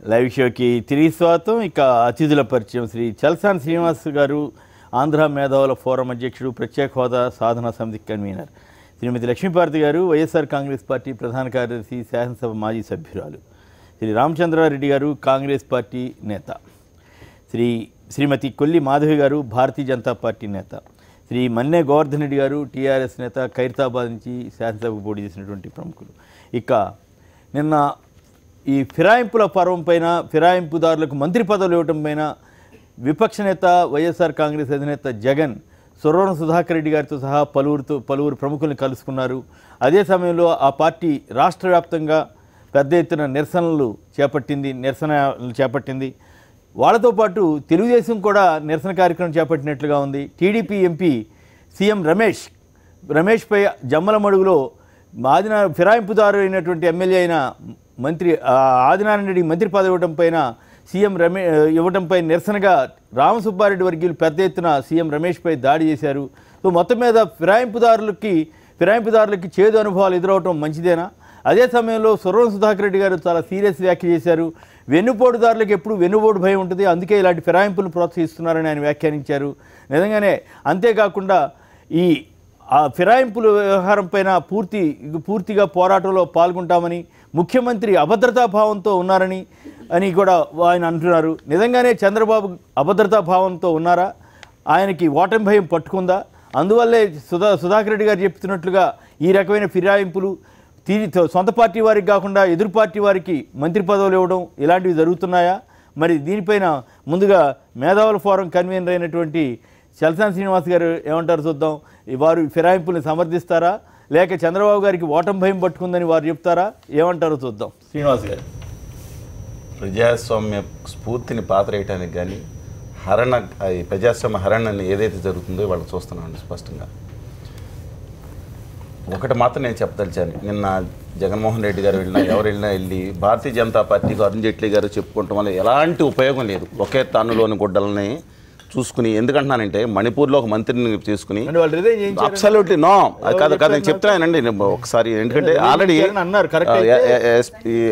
Live షోకి తిరిగి స్వాగతం. ఇక అతిథుల పరిచయం. శ్రీ చల్సాని శ్రీనివాస్ గారు, ఆంధ్ర మేధావుల ఫోరం అధ్యక్షుడు, ప్రత్యేక హోదా సాధనా సమితి కన్వీనర్. శ్రీమతి లక్ష్మీపార్తి గారు, వైఎస్ఆర్ కాంగ్రెస్ పార్టీ ప్రధాన కార్యదర్శి, శాసనసభ మాజీ సభ్యురాలు. శ్రీ రామచంద్రారెడ్డి గారు, కాంగ్రెస్ పార్టీ నేత. శ్రీమతి కొల్లి మాధవి గారు, భారతీయ జనతా పార్టీ నేత. శ్రీ మన్నే గోవర్ధన్ రెడ్డి గారు, టీఆర్ఎస్ నేత, ఖైరతాబాద్ నుంచి శాసనసభకు పోటీ చేసినటువంటి ప్రముఖులు. ఇక నిన్న ఈ ఫిరాయింపుల పర్వం పైన, ఫిరాయింపుదారులకు మంత్రి పదవులు ఇవ్వటం పైన విపక్ష నేత వైఎస్ఆర్ కాంగ్రెస్ అధినేత జగన్ సురవరం సుధాకర్ రెడ్డి గారితో సహా పలువురు ప్రముఖుల్ని కలుసుకున్నారు. అదే సమయంలో ఆ పార్టీ రాష్ట్ర వ్యాప్తంగా పెద్ద ఎత్తున నిరసనలు చేపట్టింది. వాళ్ళతో పాటు తెలుగుదేశం కూడా నిరసన కార్యక్రమం చేపట్టినట్లుగా ఉంది. టీడీపీ ఎంపీ సీఎం రమేష్పై జమ్మలమడుగులో ఫిరాయింపుదారు అయినటువంటి ఎమ్మెల్యే అయిన మంత్రి ఆదినారాయణ రెడ్డి మంత్రి పదవి ఇవ్వడంపై నిరసనగా రామసుబ్బారెడ్డి వర్గీయులు పెద్ద ఎత్తున సీఎం రమేష్పై దాడి చేశారు. సో మొత్తం మీద ఫిరాయింపుదారులకి చేదు అనుభవాలు ఎదురవటం మంచిదేనా? అదే సమయంలో సురవరం సుధాకర్ రెడ్డి గారు చాలా సీరియస్ వ్యాఖ్య చేశారు. వెన్నుపోటుదారులకు ఎప్పుడు వెన్నుపోటు భయం ఉంటుంది, అందుకే ఇలాంటి ఫిరాయింపులు ప్రోత్సహిస్తున్నారని ఆయన వ్యాఖ్యానించారు. నిజంగానే అంతేకాకుండా ఈ ఫిరాయింపుల వ్యవహారం పైన పూర్తిగా పోరాటంలో పాల్గొంటామని, ముఖ్యమంత్రి అభద్రతా భావంతో ఉన్నారని కూడా ఆయన అంటున్నారు. నిజంగానే చంద్రబాబు అభద్రతా భావంతో ఉన్నారా? ఆయనకి ఓటమి భయం పట్టుకుందా? అందువల్లే సుధాకర్ రెడ్డి గారు చెప్తున్నట్లుగా ఈ రకమైన ఫిరాయింపులు సొంత పార్టీ వారికి కాకుండా ఎదురు పార్టీ వారికి మంత్రి పదవులు ఇవ్వడం ఇలాంటివి జరుగుతున్నాయా? మరి దీనిపైన ముందుగా మేధావుల ఫోరం కన్వీనర్ అయినటువంటి చల్సాని శ్రీనివాస్ గారు ఏమంటారు చూద్దాం. వారు ఫిరాయింపుల్ని సమర్థిస్తారా, లేక చంద్రబాబు గారికి ఓటమి భయం పట్టుకుందని వారు చెప్తారా? ఏమంటారో చూద్దాం. శ్రీనివాస్ గారు. ప్రజాస్వామ్య స్ఫూర్తిని పాతరేయటానికి కానీ ప్రజాస్వామ్య హరణని ఏదైతే జరుగుతుందో వాళ్ళు చూస్తున్నామండి స్పష్టంగా. ఒకటి మాత్రం నేను చెప్పదలిచాను, నిన్న జగన్మోహన్ రెడ్డి గారు ఎవరు వెళ్ళి భారతీయ జనతా పార్టీకి అరుణ్ జైట్లీ గారు చెప్పుకోవటం వల్ల ఎలాంటి ఉపయోగం లేదు. ఒకే తానులోని గుడ్డలని చూసుకుని, ఎందుకంటున్నానంటే మణిపూర్లో ఒక మంత్రిని తీసుకుని అబ్సల్యూట్లీ నో కాదు నేను చెప్తున్నానండి ఒకసారి. ఎందుకంటే ఆల్రెడీ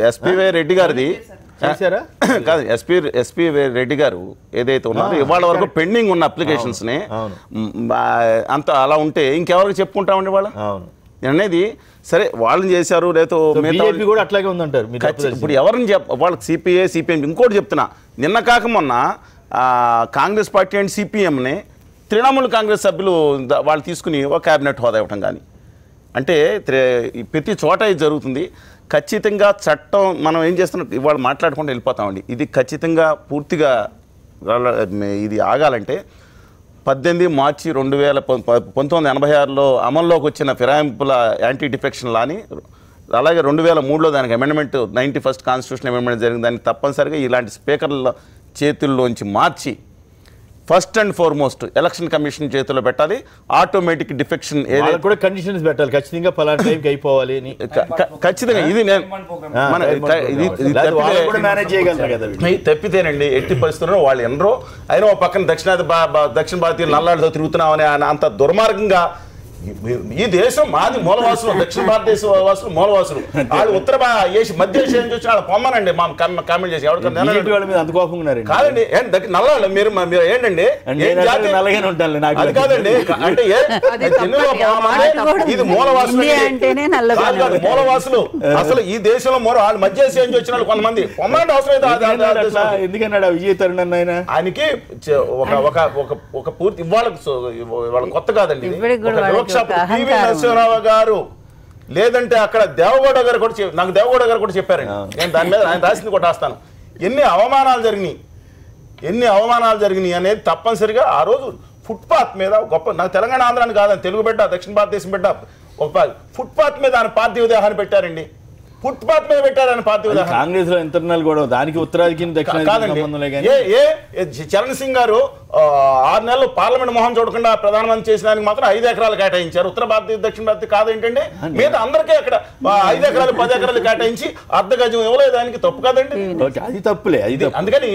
ఎస్పీవై రెడ్డి గారిది కాదు, ఎస్పీ రెడ్డి గారు ఏదైతే ఉన్నారో ఇవాళ వరకు పెండింగ్ ఉన్న అప్లికేషన్స్ని అంత అలా ఉంటే ఇంకెవరికి చెప్పుకుంటామండి వాళ్ళ అనేది. సరే వాళ్ళని చేశారు, లేదో కూడా అట్లాగే ఉందంటారు. ఇప్పుడు ఎవరిని వాళ్ళకి సిపిఎం ఇంకోటి చెప్తున్నా, నిన్న కాక మొన్న కాంగ్రెస్ పార్టీ అండ్ సిపిఎంని తృణమూల్ కాంగ్రెస్ సభ్యులు వాళ్ళు తీసుకుని ఒక క్యాబినెట్ హోదా ఇవ్వటం కానీ, అంటే ప్రతి చోట ఇది జరుగుతుంది. ఖచ్చితంగా చట్టం మనం ఏం చేస్తున్నాం ఇవాళ మాట్లాడుకుంటూ వెళ్ళిపోతామండి. ఇది ఖచ్చితంగా పూర్తిగా ఇది ఆగాలంటే 18 మార్చి 1986లో అమల్లోకి వచ్చిన ఫిరాయింపుల యాంటీ డిఫెక్షన్ లాని, అలాగే 2003లో దానికి అమెండ్మెంట్ 91st కాన్స్టిట్యూషన్ అమెండ్మెంట్ జరిగింది. దానికి తప్పనిసరిగా ఇలాంటి స్పీకర్ల చేతుల్లోంచి మార్చి first and foremost election commission చేతిలో పెట్టాలి. ఆటోమేటిక్ డిఫెక్షన్ ఏదైనా కూడా కండిషన్స్ పెట్టాలి, ఖచ్చితంగా పలానా టైంకి అయిపోవాలి అని. ఖచ్చితంగా ఇది తప్పితేనండి ఎట్టి పరిస్థితుల్లో వాళ్ళు ఎన్నరో అయినా ఒక పక్కన దక్షిణ భారతీయులు నల్లాడితో తిరుగుతున్నామని అంత దుర్మార్గంగా. ఈ దేశం మాది మూలవాసులు, దక్షిణ భారతదేశ వాసులు మూలవాసులు. వాళ్ళు ఉత్తర మధ్య ఏషియా నుంచి వచ్చిన వాళ్ళు పొమ్మనండి మా కామెంట్ చేసి కాదండి. నల్లాళ్ళు మీరు ఏంటండి అది కాదండి. అంటే ఇది మూలవాసులు, మూలవాసులు అసలు ఈ దేశంలో వాళ్ళు మధ్య ఏషియా నుంచి వచ్చిన వాళ్ళు కొంతమంది పొమ్మనండి. అవసరం ఎందుకన్నాడు విజయ తరుణ్ ఆయనకి ఒక పూర్తి ఇవాళ కొత్త కాదండి. నరసింహరావు గారు లేదంటే అక్కడ దేవగౌడ గారు కూడా నాకు దేవగౌడ గారు కూడా చెప్పారండి. నేను దాని మీద ఆయన రాసింది కూడా రాస్తాను. ఎన్ని అవమానాలు జరిగినాయి అనేది తప్పనిసరిగా ఆ రోజు ఫుట్పాత్ మీద గొప్ప, నాకు తెలంగాణ ఆంధ్రాన్ని కాదని తెలుగు బిడ్డ, దక్షిణ భారతదేశం బిడ్డ, ఒక ఫుట్పాత్ మీద ఆయన పార్థివ దేహాన్ని పెట్టారండి. ఫుట్పాత్ మీద పెట్టారని పార్టీ కాంగ్రెస్ లో ఇంటర్నల్ కూడా దానికి ఉత్తరాదికి చరణ్ సింగ్ గారు 6 నెలలు పార్లమెంట్ మొహం చూడకుండా ప్రధానమంత్రి చేసినానికి మాత్రం 5 ఎకరాలు కేటాయించారు. ఉత్తర భారతీయ దక్షిణ భారతీయ కాదేంటండి, మిగతా అందరికీ అక్కడ 5 ఎకరాలు 10 ఎకరాలు కేటాయించి అర్ధ గజం ఇవ్వలేదు, దానికి తప్పు కాదండి. అది తప్పులే. అందుకని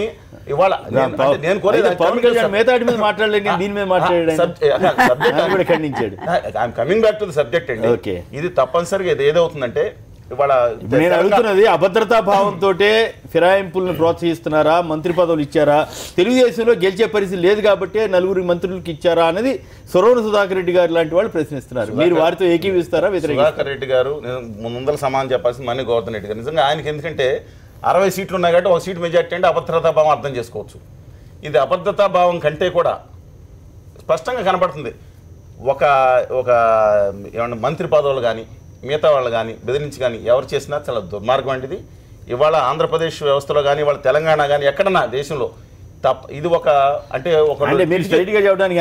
ఇవాళ నేను coming back to the subject అండి. ఇది తప్పనిసరిగా ఇది ఏదవుతుందంటే ఇవాళ నేను అడుగుతున్నది అభద్రతా భావంతో ఫిరాయింపులను ప్రోత్సహిస్తున్నారా, మంత్రి పదవులు ఇచ్చారా, తెలుగుదేశంలో గెలిచే పరిస్థితి లేదు కాబట్టి నలుగురు మంత్రులకు ఇచ్చారా అనేది సురవణ సుధాకర్ రెడ్డి గారు లాంటి వాళ్ళు ప్రశ్నిస్తున్నారు. మీరు వారితో ఏకీవిస్తారా? సుధాకర్ రెడ్డి గారు ముందర సమానం చెప్పాల్సింది మన్ని గోవర్ధన్ రెడ్డి గారు. నిజంగా ఆయనకి ఎందుకంటే 60 సీట్లు ఉన్నాయి కాబట్టి 1 సీటు మెజార్టీ అంటే అభద్రతా భావం అర్థం చేసుకోవచ్చు. ఇది అభద్రతా భావం కంటే కూడా స్పష్టంగా కనబడుతుంది. ఒక ఏమన్నా మంత్రి పదవులు కానీ మిగతా వాళ్ళు కానీ బెదిరించి కానీ ఎవరు చేసినా చాలా దుర్మార్గం వంటిది. ఇవాళ ఆంధ్రప్రదేశ్ వ్యవస్థలో కానీ ఇవాళ తెలంగాణ కానీ ఎక్కడన్నా దేశంలో ఇది ఒక మీరు స్ట్రైట్ గా చెప్పడానికి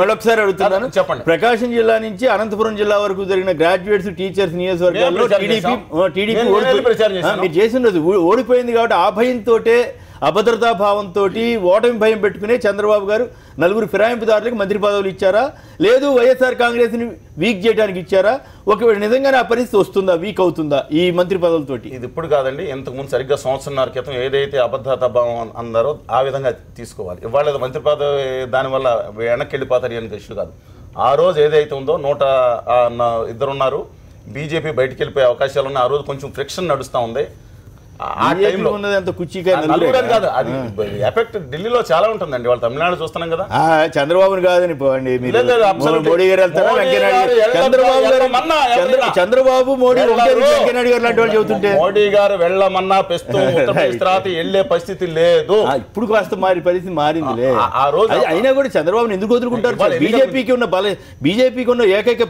మరొకసారి అడుగుతున్నాను. చెప్పండి. ప్రకాశం జిల్లా నుంచి అనంతపురం జిల్లా వరకు జరిగిన గ్రాడ్యుయేట్స్ టీచర్స్ నియోజకవర్గాల్లో టీడీపీ మీరు చేసినది ఓడిపోయింది కాబట్టి ఆ భయంతో అభద్రతా భావంతో ఓటమి భయం పెట్టుకునే చంద్రబాబు గారు నలుగురు ఫిరాయింపుదారులకు మంత్రి పదవులు ఇచ్చారా, లేదు వైఎస్ఆర్ కాంగ్రెస్ని వీక్ చేయడానికి ఇచ్చారా? ఒకవేళ నిజంగానే ఆ పరిస్థితి వస్తుందా, వీక్ అవుతుందా ఈ మంత్రి పదవులతోటి? ఇది ఇప్పుడు కాదండి, ఇంతకుముందు సరిగ్గా సంవత్సరాల క్రితం ఏదైతే అభద్రతా భావం అన్నారో ఆ విధంగా తీసుకోవాలి. ఇవాళ మంత్రి పదవి దానివల్ల వెనక్కి వెళ్ళిపోతారు అని ఇష్యూ కాదు. ఆ రోజు ఏదైతే ఉందో 102 ఉన్నారు, బీజేపీ బయటికి వెళ్ళిపోయే అవకాశాలు ఉన్నాయి. ఆ రోజు కొంచెం ఫ్రిక్షన్ నడుస్తూ ఉంది. ఆ టైంలో కాదు, అది ఎఫెక్ట్ ఢిల్లీలో చాలా ఉంటుందండి. వాళ్ళు తమిళనాడు చూస్తున్నాం కదా. చంద్రబాబుని కాదని పోండి, మోడీ గారు వెళ్తారా? చంద్రబాబు మోడీ వెంకయ్యనాయుడు గారు లాంటి వాళ్ళు చెబుతుంటే మోడీ గారు వెళ్ళమన్నా తర్వాత వెళ్లే పరిస్థితి లేదు. ఇప్పుడు కాస్త పరిస్థితి మారిందిలే. ఆ రోజు అయినా కూడా చంద్రబాబుని ఎందుకు వదులుకుంటారు? బీజేపీకి ఉన్న ఏకైక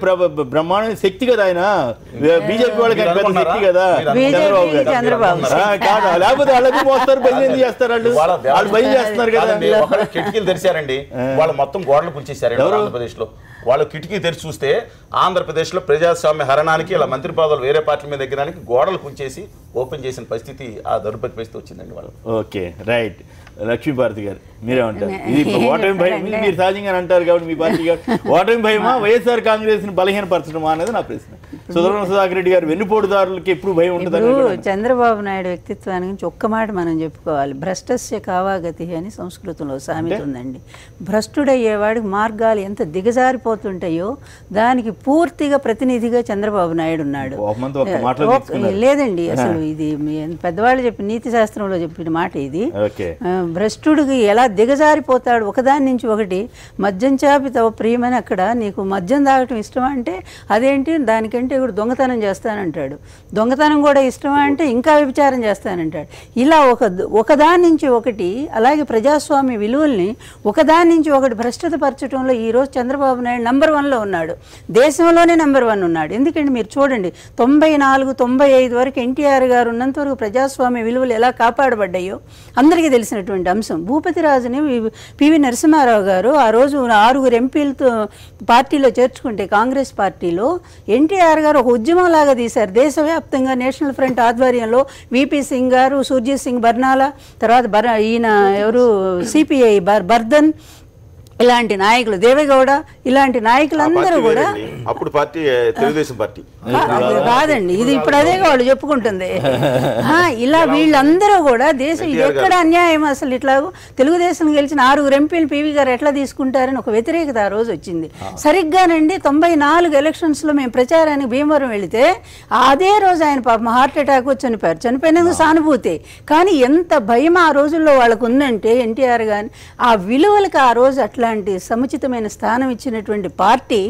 బ్రహ్మాండ శక్తి కదా ఆయన. బీజేపీ వాళ్ళకి శక్తి కదా చంద్రబాబు. లేకపోతే వాళ్ళకి మోస్తారు, బయలు చేస్తారు, వాళ్ళు బయలు చేస్తున్నారు కదా. కిటికీలు తెరిచారండి, వాళ్ళు మొత్తం గోడలు కూల్చేశారు ఆంధ్రప్రదేశ్ లో. వాళ్ళు కిటికీ తెరిచి చూస్తే ఆంధ్రప్రదేశ్ లో ప్రజాస్వామ్య హరణానికి ఇలా మంత్రి పదవులు వేరే పార్టీల మీద దగ్గరానికి గోడలు కూల్చేసి ఓపెన్ చేసిన పరిస్థితి, ఆ దౌర్భాగ్య పరిస్థితి వచ్చిందండి వాళ్ళు. Okay, right. లక్ష్మీభారతి గారు మీరేమంటారు? ఇది ఓటమి భయం మీరు సహజంగా అంటారు కాబట్టి మీ పార్టీ ఓటమి భయమా, వైఎస్ఆర్ కాంగ్రెస్ ని బలహీనపరచడమా అనేది నా ప్రశ్న. సురవణ సుధాకర్ రెడ్డి గారు వెన్నుపోటుదారులకి ఎప్పుడు భయం ఉంటుంది? చంద్రబాబు నాయుడు వ్యక్తిత్వానికి నుంచి ఒక్క మాట మనం చెప్పుకోవాలి. భ్రష్టస్య కావాగతి అని సంస్కృతంలో సామెత ఉందండి. భ్రష్టుడయ్యేవాడికి మార్గాలు ఎంత దిగజారిపోతుంటాయో దానికి పూర్తిగా ప్రతినిధిగా చంద్రబాబు నాయుడు ఉన్నాడు. లేదండి, అసలు ఇది పెద్దవాళ్ళు చెప్పిన నీతి శాస్త్రంలో చెప్పిన మాట ఇది. భ్రష్టుడికి ఎలా దిగజారిపోతాడు ఒకదాని నుంచి ఒకటి. మద్యం చాపి తవ ప్రియమని, అక్కడ నీకు మద్యం తాగటం ఇష్టమా అంటే అదేంటి, దానికంటే కూడా దొంగతనం చేస్తానంటాడు. దొంగతనం కూడా ఇష్టమా అంటే ఇంకా వ్యభిచారం చేస్తానంటాడు. ఇలా ఒకదాని నుంచి ఒకటి, అలాగే ప్రజాస్వామ్య విలువల్ని ఒకదాని నుంచి ఒకటి భ్రష్టత పరచడంలో ఈరోజు చంద్రబాబు నాయుడు నంబర్ 1లో ఉన్నాడు. దేశంలోనే నంబర్ 1 ఉన్నాడు. ఎందుకంటే మీరు చూడండి, 94, 95 వరకు ఎన్టీఆర్ గారు ఉన్నంత వరకు ప్రజాస్వామ్య విలువలు ఎలా కాపాడబడ్డాయో అందరికీ తెలిసినటువంటి అంశం. భూపతిరాజుని పివి నరసింహారావు గారు ఆ రోజు 6 ఎంపీలతో పార్టీలో చేర్చుకుంటే కాంగ్రెస్ పార్టీలో ఎన్టీఆర్ గారు ఒక ఉద్యమం లాగా తీశారు. దేశవ్యాప్తంగా నేషనల్ ఫ్రంట్ ఆధ్వర్యంలో విపి సింగ్ గారు, సుర్జీత్ సింగ్ బర్నాలా, తర్వాత ఈయన ఎవరు సిపిఐ బర్దన్, ఇలాంటి నాయకులు, దేవేగౌడ, ఇలాంటి నాయకులందరూ కూడా అప్పుడు పార్టీ తెలుగుదేశం పార్టీ కాదండి, ఇది ఇప్పుడు అదే వాళ్ళు చెప్పుకుంటుంది. ఇలా వీళ్ళందరూ కూడా దేశం ఎక్కడ అన్యాయం, అసలు ఇట్లా తెలుగుదేశం గెలిచిన 6 ఎంపీలు పివి గారు ఎట్లా తీసుకుంటారని ఒక వ్యతిరేకత ఆ రోజు వచ్చింది. సరిగ్గానండి 94 ఎలక్షన్స్లో మేము ప్రచారానికి భీమవరం వెళితే అదే రోజు ఆయన పాపం హార్ట్ అటాక్ వచ్చి చనిపోయారు. చనిపోయినందుకు సానుభూతి, కానీ ఎంత భయం ఆ రోజుల్లో వాళ్ళకు ఉందంటే ఎన్టీఆర్ గాని ఆ విలువలకు ఆ రోజు అట్లాంటి సముచితమైన స్థానం ఇచ్చినటువంటి పార్టీ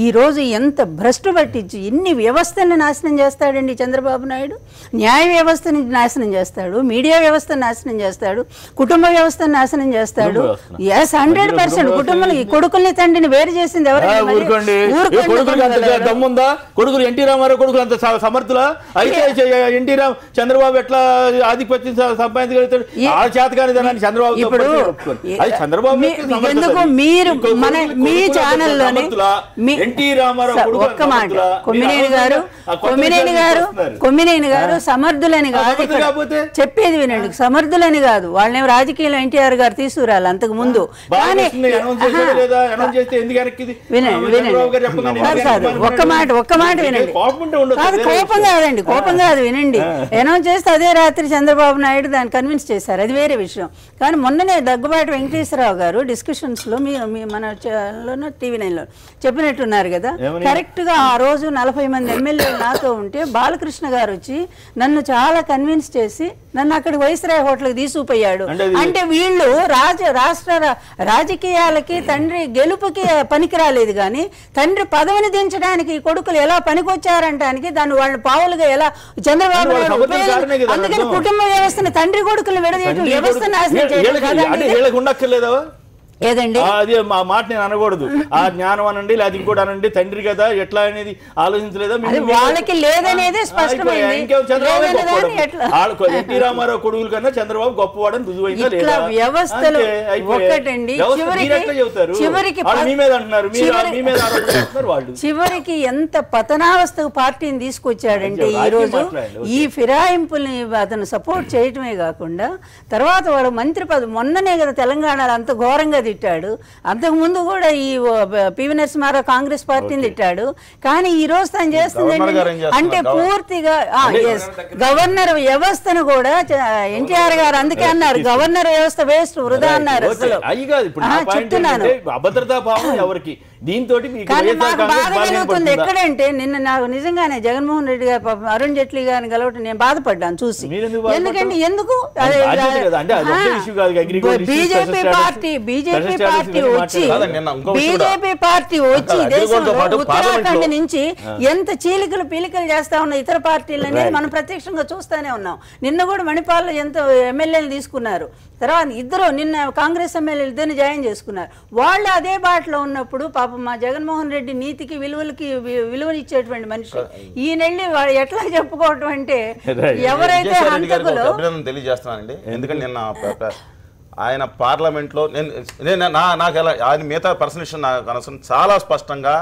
ఈరోజు ఎంత భ్రష్టు పట్టించి ఎన్ని వ్యవస్థలను నాశనం చేస్తాడండి చంద్రబాబు నాయుడు. న్యాయ వ్యవస్థని నాశనం చేస్తాడు, మీడియా వ్యవస్థను నాశనం చేస్తాడు, కుటుంబ వ్యవస్థను నాశనం చేస్తాడు. 100% కుటుంబంలో ఈ కొడుకుల్ని తండ్రిని వేరు చేసింది ఎవరైనా? కొడుకులు ఎన్టీ రామారావు కొడుకులు అంత సమర్థులా? అయితే చంద్రబాబు ఎట్లా ఆధిపత్యం సంపాదించగలుగుతాడు? ఆ చేతకాని దాన్ని చంద్రబాబు ఇప్పుడు చంద్రబాబు ఎందుకు మీరు మన మీ ఛానల్లోనే ఎన్టీ రామారావు ఒక్క మాట, కొమ్మినేని గారు సమర్థులని కాదు, చెప్పేది వినండి, సమర్థులని కాదు. వాళ్ళని రాజకీయంలో ఎన్టీఆర్ గారు తీసుకురాలి అంతకు ముందు. ఒక్క మాట వినండి. కాదు, కోపం కాదండి, కోపం కాదు, వినండి. అనౌన్స్ చేస్తే అదే రాత్రి చంద్రబాబు నాయుడు దాన్ని కన్విన్స్ చేశారు, అది వేరే విషయం. కానీ మొన్ననే దగ్గుబాటి వెంకటేశ్వరరావు గారు డిస్కషన్స్ లో మన ఛానల్లో టీవీ 9లో చెప్పినట్టున్నారు కదా. ఏమని? కరెక్ట్ గా ఆ రోజు 40 మంది ఎమ్మెల్యేలు నాతో ఉంటే బాలకృష్ణ గారు వచ్చి నన్ను చాలా కన్విన్స్ చేసి నన్ను అక్కడికి వైస్రాయ్ హోటల్కి తీసుకుపోయాడు. అంటే వీళ్ళు రాష్ట్ర రాజకీయాలకి తండ్రి గెలుపుకి పనికి రాలేదు కానీ తండ్రి పదవిని దించడానికి కొడుకులు ఎలా పనికొచ్చారంటానికి దాన్ని వాళ్ళు పావులుగా ఎలా చంద్రబాబు నాయుడు ఉపయోగించారు. అందుకని కుటుంబ వ్యవస్థను తండ్రి కొడుకులు విడదీయటం వ్యవస్థ నాశనం చేయడం ఏదండి. అది మా మాట నేను అనకూడదు. ఆ జ్ఞానం అనండి లేదా ఇంకోటి అనండి, తండ్రి కదా ఎట్లా అనేది ఆలోచించలేదా? వాళ్ళకి లేదనేది స్పష్టమైంది. ఎన్టీ రామారావు కొడుకుల కన్నా చంద్రబాబు గొప్పవాడని రుజువైందా లేదా? వ్యవస్థలు ఒకటండి. చివరికి ఎంత పతనావస్థకు పార్టీని తీసుకొచ్చాడంటే ఈ రోజు ఈ ఫిరాయింపుల్ని అతను సపోర్ట్ చేయటమే కాకుండా తర్వాత వాడు మంత్రి పదవి మొన్ననే కదా తెలంగాణలో అంత ఘోరంగా తిట్టాడు. అంతకుముందు కూడా ఈ పివి నరసింహారావు కాంగ్రెస్ పార్టీని తిట్టాడు. కానీ ఈ రోజు తను చేస్తుంది అంటే పూర్తిగా గవర్నర్ వ్యవస్థను కూడా ఎన్టీఆర్ గారు అందుకే అన్నారు గవర్నర్ వ్యవస్థ వేస్ట్ వృధా అన్నారు. అసలు చెప్తున్నాను. అభద్రతా భావం ఎవరికి దీంతో బాధ కలుగుతుంది ఎక్కడంటే నిన్న నాకు నిజంగానే జగన్మోహన్ రెడ్డి గారు అరుణ్ జైట్లీ గారిని గెలవటం నేను బాధపడ్డాను చూసి. ఎందుకంటే ఎందుకు బీజేపీ పార్టీ వచ్చి దేశంలో ఉత్తరాఖండ్ నుంచి ఎంత చీలికలు పీలికలు చేస్తా ఉన్న ఇతర పార్టీలు అనేది మనం ప్రత్యక్షంగా చూస్తానే ఉన్నాం. నిన్న కూడా మణిపాల్లో ఎంత ఎమ్మెల్యేలు తీసుకున్నారు. తర్వాత ఇద్దరు నిన్న కాంగ్రెస్ ఎమ్మెల్యేలు ఇద్దరిని జాయిన్ చేసుకున్నారు. వాళ్ళు అదే బాటలో ఉన్నప్పుడు పాపం మా జగన్మోహన్ రెడ్డి నీతికి విలువనిచ్చేటువంటి మనిషి ఈయనెళ్ళి వాడు ఎట్లా చెప్పుకోవటం అంటే ఎవరైతే హంతకులు తెలియజేస్తున్నానండి. ఎందుకంటే నిన్న ఆయన పార్లమెంట్లో నాకు ఎలా ఆయన మిగతా పర్సనల్ విషయం నాకు అనవసరం చాలా స్పష్టంగా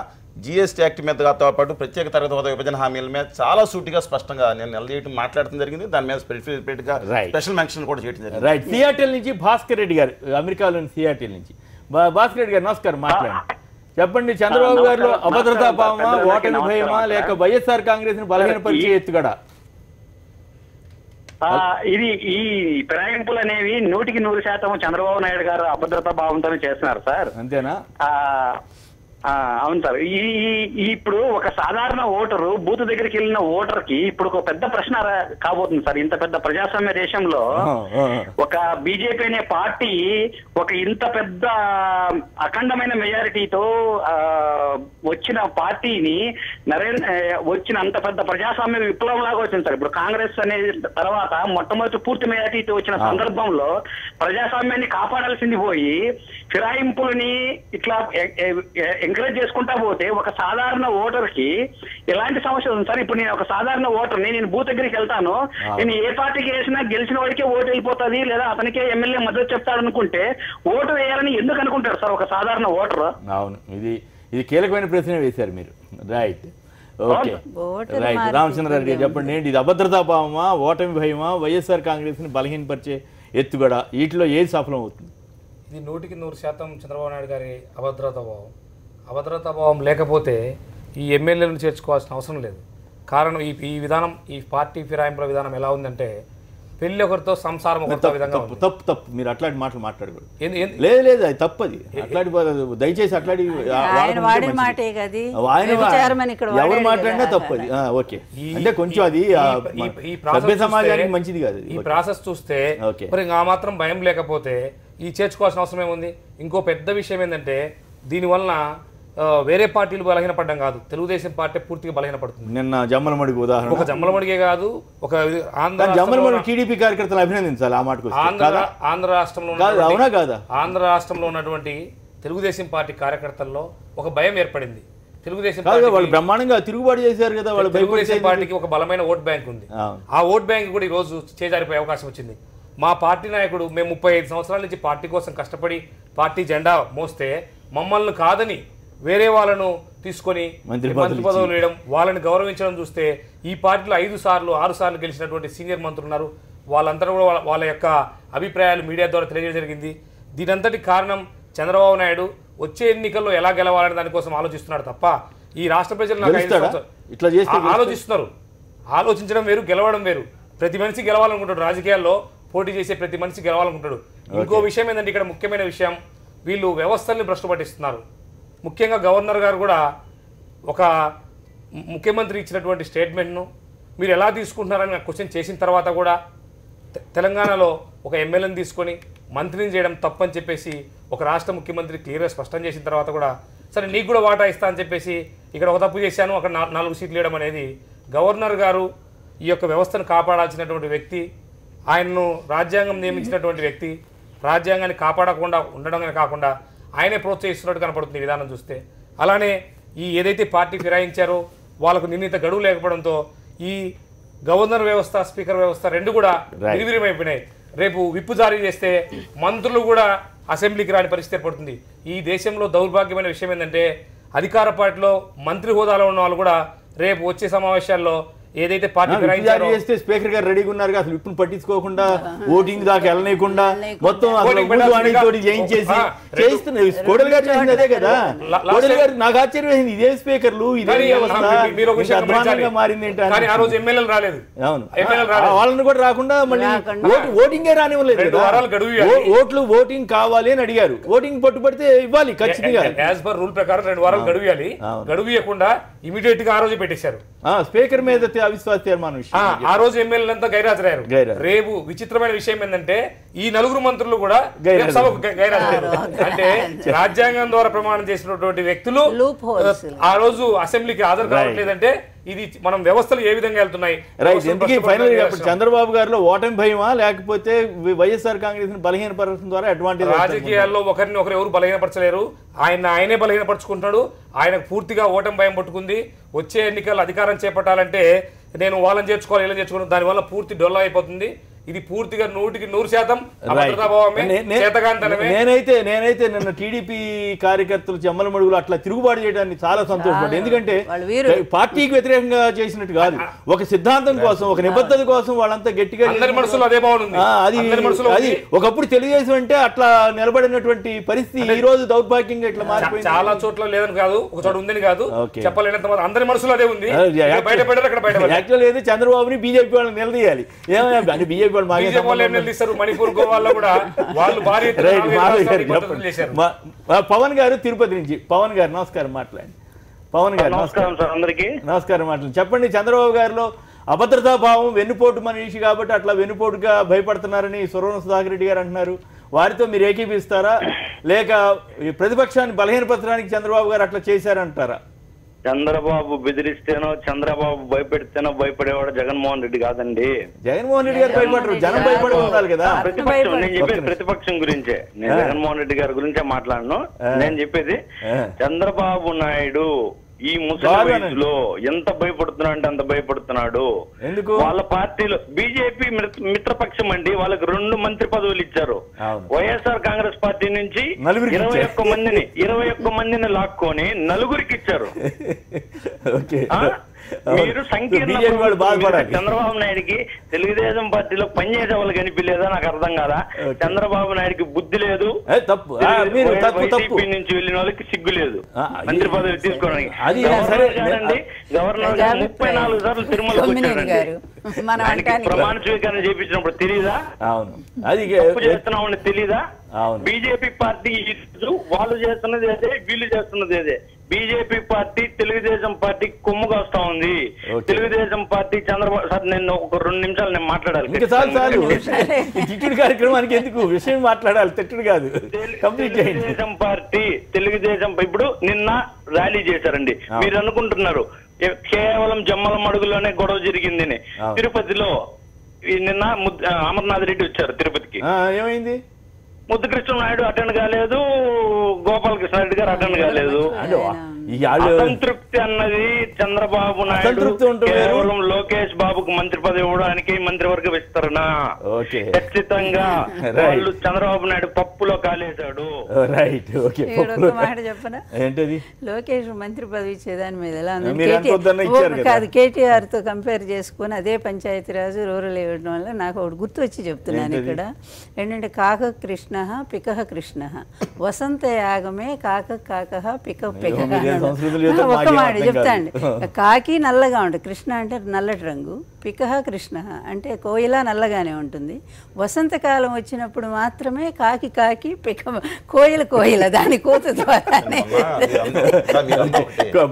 జిఎస్టీ యాక్ట్ మీదతో పాటు ప్రత్యేక తరగతి హోదా విభజన హామీల మీద చాలా సూటిగా స్పష్టంగా నేను నిలదీయటం మాట్లాడటం జరిగింది. దాని మీద స్పెషల్ మెన్షన్ కూడా చేయడం జరిగింది. రైట్. సియాటిల్ నుంచి భాస్కర్ రెడ్డి గారు, అమెరికాలోని సియాటిల్ నుంచి. భాస్కర్ రెడ్డి గారు నమస్కారం, మాట్లాడండి. చెప్పండి, చంద్రబాబు గారిలో అభద్రతా భావమా, ఓటమి భయమా, లేక వైఎస్ఆర్ కాంగ్రెస్ ని బలహీనపరిచే ఎత్తుగడ? ఇది ఈ ఫిరాయింపులు అనేవి 100% చంద్రబాబు నాయుడు గారు అభద్రతా భావంతోనే చేస్తున్నారు సార్. అంతేనా? అవును సార్. ఇప్పుడు ఒక సాధారణ ఓటరు బూత్ దగ్గరికి వెళ్ళిన ఓటర్ కి ఇప్పుడు ఒక పెద్ద ప్రశ్న కాబోతుంది సార్. ఇంత పెద్ద ప్రజాస్వామ్య దేశంలో ఒక బీజేపీ అనే పార్టీ ఒక ఇంత పెద్ద అఖండమైన మెజారిటీతో వచ్చిన పార్టీని వచ్చిన అంత పెద్ద ప్రజాస్వామ్య విప్లవం లాగా వచ్చింది సార్. ఇప్పుడు కాంగ్రెస్ అనే తర్వాత మొట్టమొదటి పూర్తి మెజారిటీతో వచ్చిన సందర్భంలో ప్రజాస్వామ్యాన్ని కాపాడాల్సింది పోయి ఫిరాయింపులని ఇట్లా ఎంకరేజ్ చేసుకుంటా పోతే ఒక సాధారణ ఓటర్ కి ఎలాంటి సమస్య ఉంది సార్? ఇప్పుడు నేను ఒక సాధారణ ఓటర్ నేను బూత్ దగ్గరికి వెళ్తాను, నేను ఏ పార్టీకి వేసినా గెలిచిన వాడికే ఓటు వెళ్ళిపోతుంది లేదా అతనికే ఎమ్మెల్యే మద్దతు చెప్తాడు అనుకుంటే ఓటు వేయాలని ఎందుకు అనుకుంటారు సార్ ఒక సాధారణ ఓటర్? అవును, ఇది కీలకమైన ప్రశ్న వేశారు మీరు. Right, okay, right. రామచంద్రారెడ్డి చెప్పండి, ఏంటి ఇది అభద్రతా భావమా, ఓటమి భయమా, వైఎస్ఆర్ కాంగ్రెస్ ని బలహీనపరిచే ఎత్తుగడ, వీటిలో ఏది సఫలం అవుతుంది? ఇది 100% చంద్రబాబు నాయుడు గారి అభద్రతా భావం. అభద్రతా భావం లేకపోతే ఈ ఎమ్మెల్యేలను చేర్చుకోవాల్సిన అవసరం లేదు. కారణం ఈ విధానం, ఈ పార్టీ ఫిరాయింపుల విధానం ఎలా ఉందంటే పెళ్లి ఒకరితో సంసారం ఒకరితో విధంగా తప్పు మీరు అట్లాంటి మాటలు మాట్లాడకూడదు. లేదు అది తప్పది. అట్లాంటి దయచేసి అట్లాంటి ఎవరు మాట్లాడినా తప్పది. ఓకే, అంటే కొంచెం అది సభ్య సమాజానికి మంచిది కాదు. ఈ ప్రాసెస్ చూస్తే మరి ఆ మాత్రం భయం లేకపోతే ఈ చేర్చుకోవాల్సిన అవసరం ఏముంది? ఇంకో పెద్ద విషయం ఏంటంటే దీనివల్ల వేరే పార్టీలు బలహీనపడడం కాదు, తెలుగుదేశం పార్టీ పూర్తిగా బలహీనపడుతుంది. నిన్న జమ్మలమడికి ఉదాహరణ, ఒక జమ్మలమడిగే కాదు, ఒక టీడీపీ కార్యకర్తలు అభినందించాలి ఆ మాటకు. ఆంధ్ర రాష్ట్రంలో అవునా కాదా? ఆంధ్ర రాష్ట్రంలో ఉన్నటువంటి తెలుగుదేశం పార్టీ కార్యకర్తల్లో ఒక భయం ఏర్పడింది. తెలుగుదేశం వాళ్ళు బ్రహ్మాండంగా తిరుగుబాటు చేశారు కదా. వాళ్ళు తెలుగుదేశం పార్టీకి ఒక బలమైన ఓట్ బ్యాంక్ ఉంది. ఆ ఓట్ బ్యాంక్ కూడా ఈ రోజు చేజారిపోయే అవకాశం వచ్చింది. మా పార్టీ నాయకుడు మేము 35 సంవత్సరాల నుంచి పార్టీ కోసం కష్టపడి పార్టీ జెండా మోస్తే మమ్మల్ని కాదని వేరే వాళ్ళను తీసుకొని మంత్రి పదవులు వేయడం, వాళ్ళని గౌరవించడం చూస్తే ఈ పార్టీలో 5 సార్లు 6 సార్లు గెలిచినటువంటి సీనియర్ మంత్రులు ఉన్నారు. వాళ్ళందరూ కూడా వాళ్ళ యొక్క అభిప్రాయాలు మీడియా ద్వారా తెలియజేయడం జరిగింది. దీనంతటి కారణం చంద్రబాబు నాయుడు వచ్చే ఎన్నికల్లో ఎలా గెలవాలని దానికోసం ఆలోచిస్తున్నాడు తప్ప ఈ రాష్ట్ర ప్రజలు ఆలోచిస్తున్నారు. ఆలోచించడం వేరు, గెలవడం వేరు. ప్రతి మనిషి గెలవాలనుకుంటాడు, రాజకీయాల్లో పోటీ చేసే ప్రతి మనిషి గెలవాలనుకుంటాడు. ఇంకో విషయం ఏంటంటే ఇక్కడ ముఖ్యమైన విషయం, వీళ్ళు వ్యవస్థల్ని భ్రష్టు పట్టిస్తున్నారు. ముఖ్యంగా గవర్నర్ గారు కూడా ఒక ముఖ్యమంత్రి ఇచ్చినటువంటి స్టేట్మెంట్ను మీరు ఎలా తీసుకుంటున్నారని క్వశ్చన్ చేసిన తర్వాత కూడా తెలంగాణలో ఒక ఎమ్మెల్యేని తీసుకొని మంత్రిని చేయడం తప్పని చెప్పేసి ఒక రాష్ట్ర ముఖ్యమంత్రి క్లియర్గా స్పష్టం చేసిన తర్వాత కూడా సరే నీకు కూడా వాటా ఇస్తా అని చెప్పేసి ఇక్కడ ఒక తప్పు చేశాను అక్కడ 4 సీట్లు ఇవ్వడం అనేది, గవర్నర్ గారు ఈ యొక్క వ్యవస్థను కాపాడాల్సినటువంటి వ్యక్తి, ఆయన్ను రాజ్యాంగం నియమించినటువంటి వ్యక్తి, రాజ్యాంగాన్ని కాపాడకుండా ఉండడమే కాకుండా ఆయనే ప్రోత్సహిస్తున్నట్టు కనపడుతుంది విధానం చూస్తే. అలానే ఈ ఏదైతే పార్టీ ఫిరాయించారో వాళ్ళకు నిర్ణీత గడువు లేకపోవడంతో ఈ గవర్నర్ వ్యవస్థ, స్పీకర్ వ్యవస్థ రెండు కూడా నిర్వీర్యమైపోయినాయి. రేపు విప్పు జారీ చేస్తే మంత్రులు కూడా అసెంబ్లీకి రాని పరిస్థితి ఏర్పడుతుంది. ఈ దేశంలో దౌర్భాగ్యమైన విషయం ఏంటంటే అధికార పార్టీలో మంత్రి హోదాలో ఉన్న వాళ్ళు కూడా రేపు వచ్చే సమావేశాల్లో ఏదైతే పార్టీ ఫిరాయించారో చేస్తే స్పీకర్ గారు రెడీగా ఉన్నారు. అసలు ఇప్పుడు పట్టించుకోకుండా ఓటింగ్ దాకా వెళ్ళనీయకుండా మొత్తం చేయించేసి చేస్తున్నారు. కోడలి గారు చేసింది అదే కదా. కోడలి గారు నాకు ఆశ్చర్యం వేసింది, ఇదే స్పీకర్లు ఇదే మారింది ఏంటంటే వాళ్ళని కూడా రాకుండా మళ్ళీ ఓటింగే రానివ్వలేదు. ఓట్లు ఓటింగ్ కావాలి అని అడిగారు, ఓటింగ్ పట్టుబడితే ఇవ్వాలి ఖచ్చితంగా. యాజ్ పర్ రూల్ ప్రకారం 2 వారాలు గడువు ఇవ్వాలి. గడువు ఇవ్వకుండా ఇమీడియట్ గా ఆ రోజు పెట్టేశారు. స్పీకర్ మీద అవిశ్వాస తీర్మానం ఆ రోజు ఎమ్మెల్యేలంతా గైరాజరయ్యారు. రేపు విచిత్రమైన విషయం ఏంటంటే ఈ 4 మంత్రులు కూడా సభకు గైరాజరయ్యారు. అంటే రాజ్యాంగం ద్వారా ప్రమాణం చేసినటువంటి వ్యక్తులు ఆ రోజు అసెంబ్లీకి హాజరు కావట్లేదంటే ఇది మనం వ్యవస్థలు ఏ విధంగా వెళ్తున్నాయి. చంద్రబాబు గారిలో ఓటమి భయమా లేకపోతే వైఎస్ఆర్ కాంగ్రెస్ బలహీనపరచడం ద్వారా అడ్వాంటేజ్? రాజకీయాల్లో ఒకరిని ఒకరు ఎవరు బలహీనపరచలేరు. ఆయనే బలహీనపరుచుకుంటాడు. ఆయనకు పూర్తిగా ఓటమి భయం పట్టుకుంది. వచ్చే ఎన్నికల్లో అధికారం చేపట్టాలంటే నేను వాళ్ళని చేర్చుకోవాలి వీళ్ళని చేర్చుకోవాలి, దానివల్ల పూర్తి డొల్లా అయిపోతుంది. ఇది పూర్తిగా 100% నేనైతే నిన్న టీడీపీ కార్యకర్తలు చెమ్మల మడుగులు అట్లా తిరుగుబాటు చేయడానికి చాలా సంతోషపడ్డా. ఎందుకంటే పార్టీకి వ్యతిరేకంగా చేసినట్టు కాదు, ఒక సిద్ధాంతం కోసం, ఒక నిబద్ధత కోసం వాళ్ళంతా గట్టిగా అది ఒకప్పుడు తెలుగుదేశం అంటే అట్లా నిలబడినటువంటి పరిస్థితి ఈ రోజు దౌర్భాగ్యంగా ఇట్లా మారిపోయింది. చాలా చోట్ల లేదని కాదు, ఒక చోట ఉందని కాదు, చెప్పలేనంత అందరి మనసులో అదే ఉంది. యాక్చువల్ అయితే చంద్రబాబుని బీజేపీ వాళ్ళని నిలదీయాలి. ఏమైనా బీజేపీ మణిపూర్ గోవాల్లో కూడా వాళ్ళు పవన్ గారు తిరుపతి నుంచి. పవన్ గారు నమస్కారం, మాట్లాడండి. పవన్ గారు నమస్కారం సార్. అందరికీ నమస్కారం. మాట్లాడండి. చెప్పండి, చంద్రబాబు గారిలో అభద్రతా భావం, వెన్నుపోటు మనిషి కాబట్టి అట్లా వెన్నుపోటుగా భయపడుతున్నారని సురవణ సుధాకర్ రెడ్డి గారు అంటున్నారు. వారితో మీరు ఏకీపిస్తారా లేక ప్రతిపక్షాన్ని బలహీనపరచడానికి చంద్రబాబు గారు అట్లా చేశారంటారా? చంద్రబాబు బెదిరిస్తేనో చంద్రబాబు భయపెడితేనో భయపడేవాడు జగన్మోహన్ రెడ్డి కాదండి. జగన్మోహన్ రెడ్డి గారు భయపడరు, జనం భయపడి ఉండాలి కదా. ప్రతిపక్షం నేను చెప్పేది ప్రతిపక్షం గురించే, నేను జగన్మోహన్ రెడ్డి గారి గురించే మాట్లాడను. నేను చెప్పేది చంద్రబాబు నాయుడు ఈ ముసలి వయసులో ఎంత భయపడుతున్నాడు అంటే అంత భయపడుతున్నాడు. ఎందుకు? వాళ్ళ పార్టీలో బీజేపీ మిత్రపక్షం అండి, వాళ్ళకి 2 మంత్రి పదవులు ఇచ్చారు. వైఎస్ఆర్ కాంగ్రెస్ పార్టీ నుంచి 21 మందిని లాక్కొని 4 ఇచ్చారు. మీరు చంద్రబాబు నాయుడికి తెలుగుదేశం పార్టీలో పనిచేసే వాళ్ళు కనిపించలేదా? నాకు అర్థం కాదా? చంద్రబాబు నాయుడికి బుద్ధి లేదు, వైసీపీ నుంచి వెళ్ళిన వాళ్ళకి సిగ్గు లేదు మంత్రి పదవి తీసుకోవడానికి. గవర్నర్ గారు 34 సార్లు తిరుమలకు వచ్చారండి. ప్రమాణ స్వీకారం చేయించినప్పుడు తెలీదా? తప్పు చేస్తున్నామని తెలీదా? బీజేపీ పార్టీ వాళ్ళు చేస్తున్నది అదే, వీళ్ళు చేస్తున్నది అదే. బీజేపీ పార్టీ తెలుగుదేశం పార్టీ కొమ్ముగా వస్తా ఉంది. తెలుగుదేశం పార్టీ చంద్రబాబు సార్, నేను ఒక 2 నిమిషాలు నేను మాట్లాడాలి. తిట్టుడు కార్యక్రమానికి ఎందుకు విషయం మాట్లాడాలి, తిట్టుడు కాదు. తెలుగుదేశం ఇప్పుడు నిన్న ర్యాలీ చేశారండి. మీరు అనుకుంటున్నారు కేవలం జమ్మల మడుగులోనే గొడవ జరిగిందని. తిరుపతిలో నిన్న అమర్నాథ్ రెడ్డి వచ్చారు తిరుపతికి. ఏమైంది? ముద్దుకృష్ణ నాయుడు అటెండ్ కాలేదు, గోపాలకృష్ణ రెడ్డి గారు అటెండ్ కాలేదు. అసంతృప్తి అన్నది చంద్రబాబు నాయుడు కేవలం లోకేష్ బాబుకు మంత్రి పదవి ఇవ్వడానికి మంత్రివర్గ విస్తరణ. ఖచ్చితంగా వాళ్ళు చంద్రబాబు నాయుడు పప్పులో కాలేశాడు. చెప్పనా, లోకేష్ మంత్రి పదవి ఇచ్చేదాని మీద ఎలా కాదు, కేటీఆర్ తో కంపేర్ చేసుకుని అదే పంచాయతీరాజు రూరల్ ఇవ్వడం వల్ల నాకు ఒకటి గుర్తు వచ్చి చెప్తున్నాను ఇక్కడ ఏంటంటే కాక కృష్ణ పిక కృష్ణ వసంత యాగమే కాక కాక పిక పిక సంస్కృతులు చెప్తే ఒక్క మాకేం మాట అర్థం చెప్తా కాదు. అండి. కాకి నల్లగా ఉంటుంది, కృష్ణ అంటే నల్లటి రంగు, పికహ కృష్ణ అంటే కోయిల నల్లగానే ఉంటుంది. వసంతకాలం వచ్చినప్పుడు మాత్రమే కాకి కాకి కోయిల దాని కోత ద్వారానే.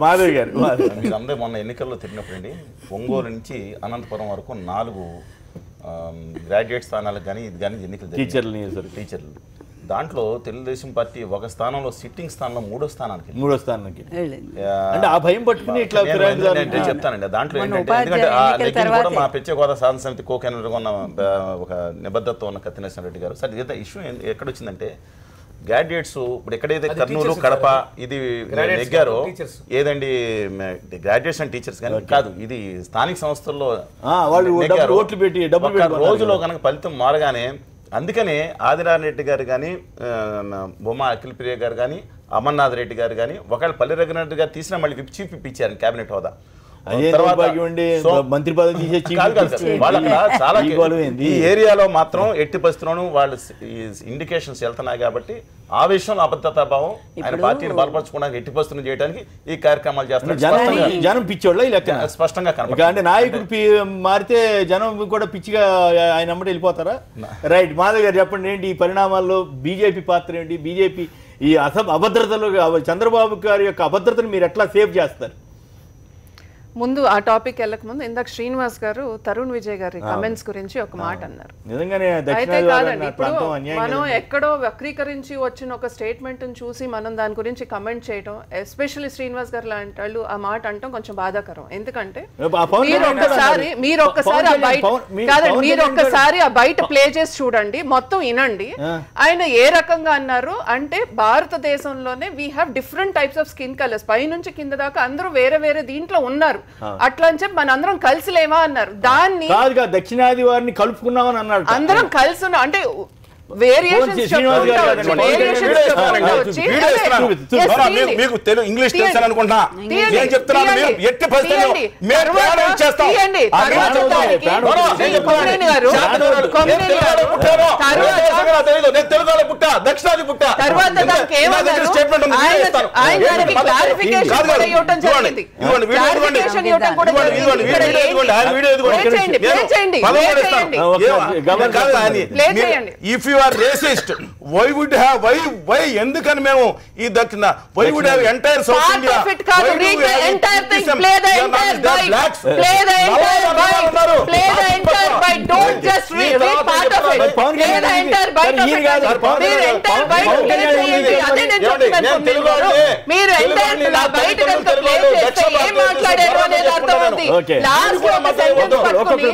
మాధవి గారు మీరందరూ మొన్న ఎన్నికల్లో తిరిగినప్పుడు అండి, ఒంగోలు నుంచి అనంతపురం వరకు 4 గ్రాడ్యుయేట్ స్థానాలకు కానీ ఇది కానీ ఎన్నికలు టీచర్లు. దాంట్లో తెలుగుదేశం పార్టీ ఒక స్థానంలో సిట్టింగ్ స్థానంలో 3వ స్థానానికి అంటే ఆ భయం పట్టుకుని ఇట్లా నేను చెప్తానండి. దాంట్లో ఏంటంటే ఎందుకంటే ఆ లెక్కలు కూడా మా ప్రత్యేక హోదా సాధన సమితి కోకెనర్గా ఉన్న ఒక నిబద్ధతతో ఉన్న కత్తినేశ్వర రెడ్డి గారు సార్ ఇదే ఇష్యూ ఎక్కడొచ్చిందంటే గ్రాడ్యుయేట్స్ ఇప్పుడు ఎక్కడైతే కర్నూలు కడప ఇది నెగ్గారో ఏదండి గ్రాడ్యుయేట్స్ అండ్ టీచర్స్ కానీ కాదు, ఇది స్థానిక సంస్థల్లో రోజులో కనుక ఫలితం మారగానే అందుకనే ఆదినారాయణ గారు కానీ బొమ్మ అఖిల ప్రియ గారు కానీ అమర్నాథ్ రెడ్డి గారు కానీ ఒకవేళ పల్లి రఘునాథ్ గారు తీసినా మళ్ళీ చీఫ్ ఇప్పించారు క్యాబినెట్ హోదా. మంత్రి పదవి చాలా ఈ ఏరియాలో మాత్రం ఎట్టి పరిస్థితుల్లోనూ వాళ్ళు ఇండికేషన్స్ వెళ్తున్నాయి కాబట్టి ఆ విషయంలో అబద్ధతాభావం ఆయన పార్టీని బలపరచుకోవడానికి ఎట్టి పరిస్థితులు చేయడానికి ఈ కార్యక్రమాలు చేస్తున్నారు. జనం పిచ్చోళ్ళ స్పష్టంగా అంటే నాయకుడు మారితే జనం కూడా పిచ్చిగా ఆయన అమ్మటి వెళ్ళిపోతారా? రైట్. మాధవ్ గారు చెప్పండి, ఏంటి ఈ పరిణామాల్లో బీజేపీ పాత్ర ఏంటి? బీజేపీ ఈ అభద్రతలో చంద్రబాబు గారి యొక్క అభద్రతను మీరు ఎట్లా సేవ్ చేస్తారు? ముందు ఆ టాపిక్ వెళ్ళక ముందు ఇందాక శ్రీనివాస్ గారు తరుణ్ విజయ్ గారి కమెంట్స్ గురించి ఒక మాట అన్నారు. అయితే కాదండి, ఇప్పుడు మనం ఎక్కడో వక్రీకరించి వచ్చిన ఒక స్టేట్మెంట్ చూసి మనం దాని గురించి కమెంట్ చేయడం, ఎస్పెషల్లీ శ్రీనివాస్ గారు లాంటి వాళ్ళు ఆ మాట అంటాం కొంచెం బాధాకరం. ఎందుకంటే మీరు ఒక్కసారి ఆ బయట ప్లే చేసి చూడండి, మొత్తం వినండి. ఆయన ఏ రకంగా అన్నారు అంటే భారతదేశంలోనే we have different types of skin colours, పై నుంచి కింద దాకా అందరూ వేరే వేరే దీంట్లో ఉన్నారు. అట్లా అని చెప్పి మన అందరం కలిసిలేమా అన్నారు. దాన్ని దక్షిణాది వారిని కలుపుకున్నామని అన్నారు. అందరం కలిసి ఉన్నాం అంటే ఇంగ్లీష్ తెలుసు అనుకుంటా నేను చెప్తున్నాను. మీరు ఎట్టి పరిస్థితుల్లో తెలుగు పుట్టా దక్షిణాది పుట్టా If you are racist, why would have why ఎందుకని మేము ఈ దక్షిణ why would have entire South India read the entire thing, play the entire byte, play the entire byte, don't just read part of it, play the entire byte of it, మీరు entire byte play చేయండి. అదే నేను చెప్తున్నాను, మీరు entire byte కనుక play చేస్తే ఏం మాట్లాడారు అనేది అర్థమవుతుంది. లాస్ట్ లో ఒక సెంటెన్స్ పట్టుకొని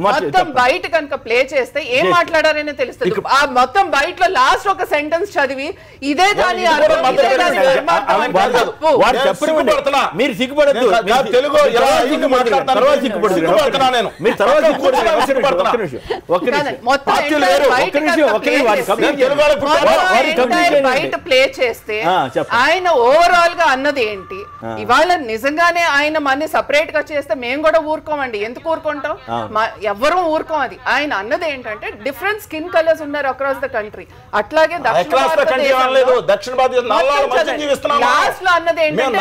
మొత్తం బయట కనుక ప్లే చేస్తే ఏం మాట్లాడారని తెలుస్తుంది. ఆ మొత్తం బయట లో లాస్ట్ ఒక సెంటెన్స్ చదివి ఇదే దాని మీరు సిగ్గుపడద్దు. బయట ప్లే చేస్తే ఆయన ఓవరాల్ గా అన్నది ఏంటి? ఇవాళ నిజంగానే ఆయన మన సపరేట్ గా చేస్తే మేము కూడా ఊరుకోమండి. ఎందుకు ఊరుకుంటాం? ఎవ్వరూ ఊరుకోం. అది ఆయన అన్నది ఏంటంటే డిఫరెంట్ స్కిన్ కలర్స్ ఉన్నారు అక్రాస్ ద కంట్రీ. అట్లాగే లాస్ట్ లో అన్నది ఏంటంటే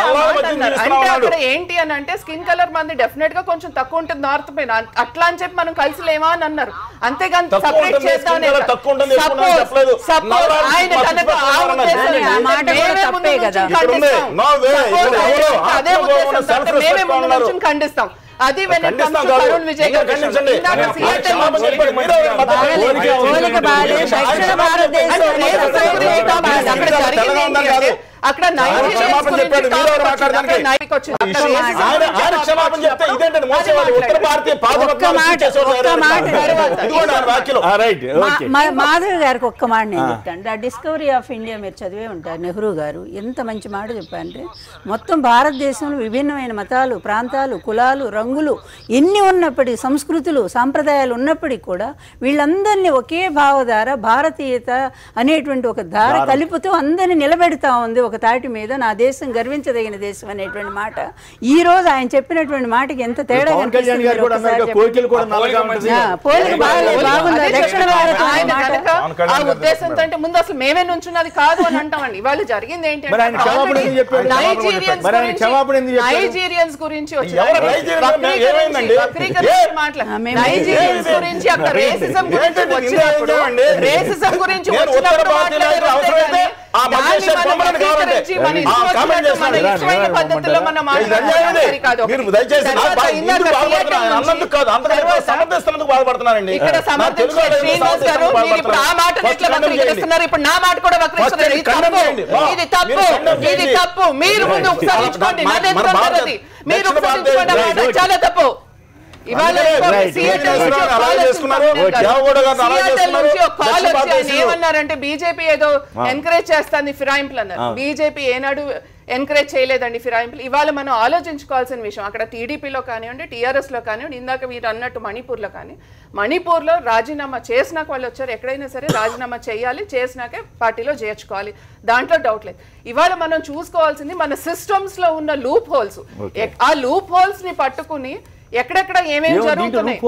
అంటే అక్కడ ఏంటి అని అంటే స్కిన్ కలర్ మంది డెఫినెట్ గా కొంచెం తక్కువ ఉంటుంది నార్త్ పైన, అట్లా అని చెప్పి మనం కలిసి లేమా అని అన్నారు. అంతేగాని సపరేట్ చేస్తామని ఆయన కనుక అదే ఉద్దేశం మేమే ముందు నుంచి ఖండిస్తాం. అది తరుణ్ విజయ్ గారు అక్కడ మాధవ్ గారికి ఒక్క మాట నేను చెప్తాను. ఆ డిస్కవరీ ఆఫ్ ఇండియా మీరు చదివే ఉంటారు. నెహ్రూ గారు ఎంత మంచి మాట చెప్పారంటే మొత్తం భారతదేశంలో విభిన్నమైన మతాలు, ప్రాంతాలు, కులాలు, రంగులు ఎన్ని ఉన్నప్పటికీ, సంస్కృతులు, సాంప్రదాయాలు ఉన్నప్పటికీ కూడా వీళ్ళందరినీ ఒకే భావధార, భారతీయత అనేటువంటి ఒక ధార కలుపుతూ అందరినీ నిలబెడతా ఉంది ఒక తాటి మీద నా దేశం గర్వించదగిన దేశం అనేటువంటి మాట ఈ రోజు ఆయన చెప్పినటువంటి మాటకి ఎంత తేడా పవన్ కళ్యాణ్ గారు కూడా అన్నారు కోరికలు కూడా నల్లగా ఉంటుంది. పోలిక బాగుంది. దక్షిణ భారతం ఆయన మాట. కనుక ఆ ఉద్దేశంతో అంటే ముందు అసలు మేమే నుంచున్నది కాదు అని అంటామండి. ఇవాళ జరిగింది ఏంటంటే మరి ఆయన క్షమాపణ ఎందుకు చెప్పాడు? మరి ఆయన క్షమాపణ ఎందుకు చెప్పాడు? నైజీరియన్స్ గురించి ఎవరు నైజీరియన్ ఏమైందండి? నైజీరియన్స్ గురించి అక్కడ రేసిజం గురించి వచ్చినప్పుడు రేసిజం గురించి నేను ఉత్తర వచ్చినప్పుడు భారతీయులు అవసరమైతే ఆ మధ్య కొమ్మని కావాలంటే పద్ధతిలో మనం మాట్లాడాలి కాదు. మీరు దయచేసి అన్నందుకు కాదు అంతకంటే సమర్థిస్తున్నందుకు బాధపడుతున్నారండి. ఇక్కడ సమర్థించిన శ్రీనివాస్ గారు మీరు ఇప్పుడు ఆ మాట ఎట్లా వక్రీకరిస్తున్నారు? ఇప్పుడు నా మాట కూడా వక్రీకరిస్తున్నారు. ఇది తప్పు, ఇది తప్పు. మీరు ముందు ఉపసరించుకోండి. మీరు ఉపసరించుకోండి. చాలా తప్పు. ఇవాళ ఏమన్నారంటే బీజేపీ ఏదో ఎంకరేజ్ చేస్తుంది ఫిరాయింపులు అన్నారు. బీజేపీ ఏనాడు ఎంకరేజ్ చేయలేదండి ఫిరాయింపులు. ఇవాళ మనం ఆలోచించుకోవాల్సిన విషయం అక్కడ టీడీపీలో కానివ్వండి, టీఆర్ఎస్ లో కానివ్వండి, ఇందాక మీరు అన్నట్టు మణిపూర్లో కానీ, మణిపూర్లో రాజీనామా చేసినాక వాళ్ళు వచ్చారు. ఎక్కడైనా సరే రాజీనామా చేయాలి, చేసినాకే పార్టీలో చేర్చుకోవాలి, దాంట్లో డౌట్ లేదు. ఇవాళ మనం చూసుకోవాల్సింది మన సిస్టమ్స్ లో ఉన్న లూప్ హోల్స్. ఆ లూప్ హోల్స్ ని పట్టుకుని ఎక్కడెక్కడ ఏమేమి జరుగుతున్నాయి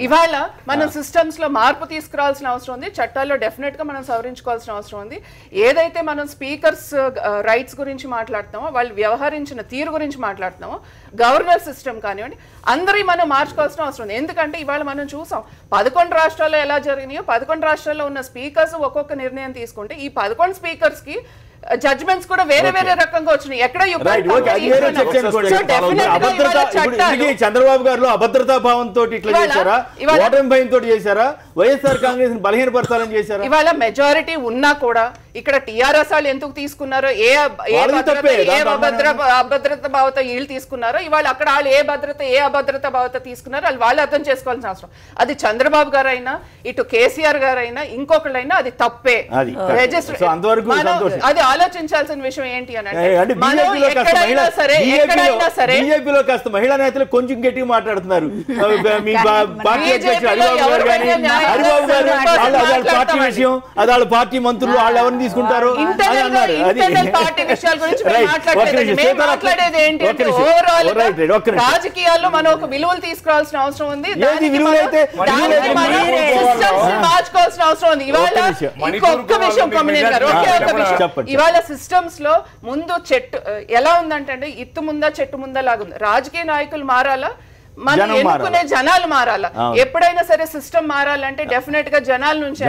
ఇవాళ మనం సిస్టమ్స్ లో మార్పు తీసుకురావాల్సిన అవసరం ఉంది. చట్టాల్లో డెఫినెట్ గా మనం సవరించుకోవాల్సిన అవసరం ఉంది. ఏదైతే మనం స్పీకర్స్ రైట్స్ గురించి మాట్లాడుతామో, వాళ్ళు వ్యవహరించిన తీరు గురించి మాట్లాడుతున్నామో, గవర్నర్ సిస్టమ్ కానివ్వండి, అందరి మనం మార్చుకోవాల్సిన అవసరం ఉంది. ఎందుకంటే ఇవాళ మనం చూసాం 11 రాష్ట్రాల్లో ఎలా జరిగినాయో, 11 రాష్ట్రాల్లో ఉన్న స్పీకర్స్ ఒక్కొక్క నిర్ణయం తీసుకుంటే ఈ 11 స్పీకర్స్ కి జడ్జ్మెంట్స్ కూడా వేరే వేరే రకంగా వచ్చినాయి. ఎక్కడ చంద్రబాబు గారు అభద్రతా భావంతో ఇట్లా చేశారా, ఓటమి భయంతో చేశారా, వైఎస్ఆర్ కాంగ్రెస్ బలహీనపరచాలని చేశారా? ఇవాళ మెజారిటీ ఉన్నా కూడా ఇక్కడ టీఆర్ఎస్ వాళ్ళు ఎందుకు తీసుకున్నారో, ఏ అభద్రత భావత వీళ్ళు తీసుకున్నారో, ఇవాళ అక్కడ వాళ్ళు ఏ భద్రత ఏ అభద్రత భావత తీసుకున్నారో వాళ్ళు అర్థం చేసుకోవాల్సిన అవసరం. అది చంద్రబాబు గారు అయినా, ఇటు కేసీఆర్ గారు అయినా, ఇంకొకళ్ళైనా అది తప్పే. అది ఆలోచించాల్సిన విషయం ఏంటి అని అంటే ఎక్కడైనా సరే బీజేపీలో కాస్త మహిళా నేతలు కొంచెం గట్టిగా మాట్లాడుతున్నారు. పార్టీ విషయం అది వాళ్ళ పార్టీ మంత్రులు వాళ్ళు ఎవరిని తీసుకుంటారు పార్టీ విషయాల గురించి మాట్లాడేది ఏంటి అంటే ఓవరాల్ రాజకీయాల్లో మనం ఒక విలువలు తీసుకురావాల్సిన అవసరం ఉంది. మార్చుకోవాల్సిన అవసరం ఉంది. ఇవాళ ఇంకొక విషయం కమిషన్ గారు, ఒకే ఒక విషయం, ఇవాళ సిస్టమ్స్ లో ముందు చెట్టు ఎలా ఉందంటే ఇత్తు ముందా చెట్టు ముందా లాగుంది. రాజకీయ నాయకులు మారాలా, మనం ఎన్నుకునే జనాలు మారాలా. ఎప్పుడైనా సరే సిస్టమ్ మారాలంటే డెఫినెట్ గా జనాల నుంచి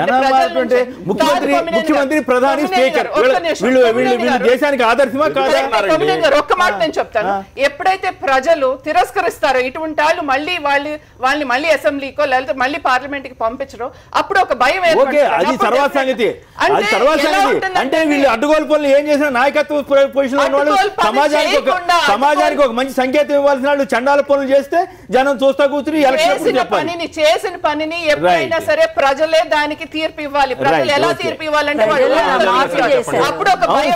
ఒక్క మాట నేను చెప్తాను. ఎప్పుడైతే ప్రజలు తిరస్కరిస్తారో ఇటువంటి వాళ్ళు వాళ్ళని మళ్ళీ అసెంబ్లీకో లేకపోతే మళ్ళీ పార్లమెంట్ కి పంపించరో అప్పుడు ఒక భయం అంటే వీళ్ళు అడ్డుగోలు పనులు ఏం చేసినా నాయకత్వ పొజిషన్ ఉన్న వాళ్ళు సమాజానికి ఒక మంచి సంకేతం ఇవ్వాల్సిన వాళ్ళు చండాల పనులు చేస్తే జనం చూస్తా కూర్చుని చేసిన పనిని ఎప్పుడైనా సరే ప్రజలే దానికి తీర్పు ఇవ్వాలి. ప్రజలు ఎలా తీర్పు ఇవ్వాలంటే అప్పుడు ఒక భయం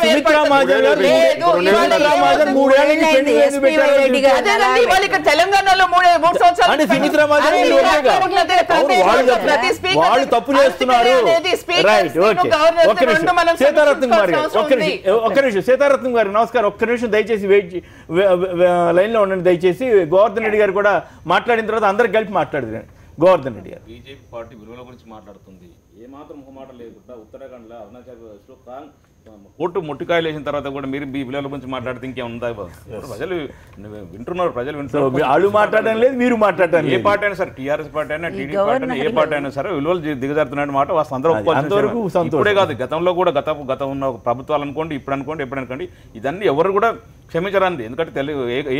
తెలంగాణలో 3 సంవత్సరాలు ప్రతి వాళ్ళు తప్పు చేస్తున్నారు. సీతారత్నం గారు ఒక్క నిమిషం, సీతారత్నం గారు నమస్కారం, ఒక్క నిమిషం దయచేసి లైన్ లో ఉండండి దయచేసి. గోవర్ధన్ రెడ్డి గారు కూడా మాట్లాడిన తర్వాత అందరికి కలిపి మాట్లాడుతున్నారు. గోవర్ధన్ రెడ్డి గారు బీజేపీ పార్టీ విలువల గురించి మాట్లాడుతుంది, ఏమాత్రం ముఖమాట లేకుండా ఉత్తరాఖండ్లో అరుణాచల్ ప్రదేశ్లో కోర్టు ముట్టికాయలు వేసిన తర్వాత కూడా మీరు మీ విలువల గురించి మాట్లాడితే ఇంకేముందా? ప్రజలు వింటున్నారు, ప్రజలు వింటున్నారు. వాళ్ళు మాట్లాడడం లేదు, మీరు మాట్లాడటం. ఏ పార్టీ అయినా సరే, టీఆర్ఎస్ పార్టీ అయినా, టీడీపీ పార్టీ అయినా, ఏ పార్టీ అయినా సరే విలువలు దిగజారుతున్న మాట వాస్తవం అందరూ ఒప్పుకోవాలి. ఇప్పుడే కాదు, గతంలో కూడా గత ఉన్న ప్రభుత్వాలు అనుకోండి, ఇప్పుడు అనుకోండి, ఎప్పుడు అనుకోండి, ఇదన్నీ ఎవరు కూడా క్షమించరాంది. ఎందుకంటే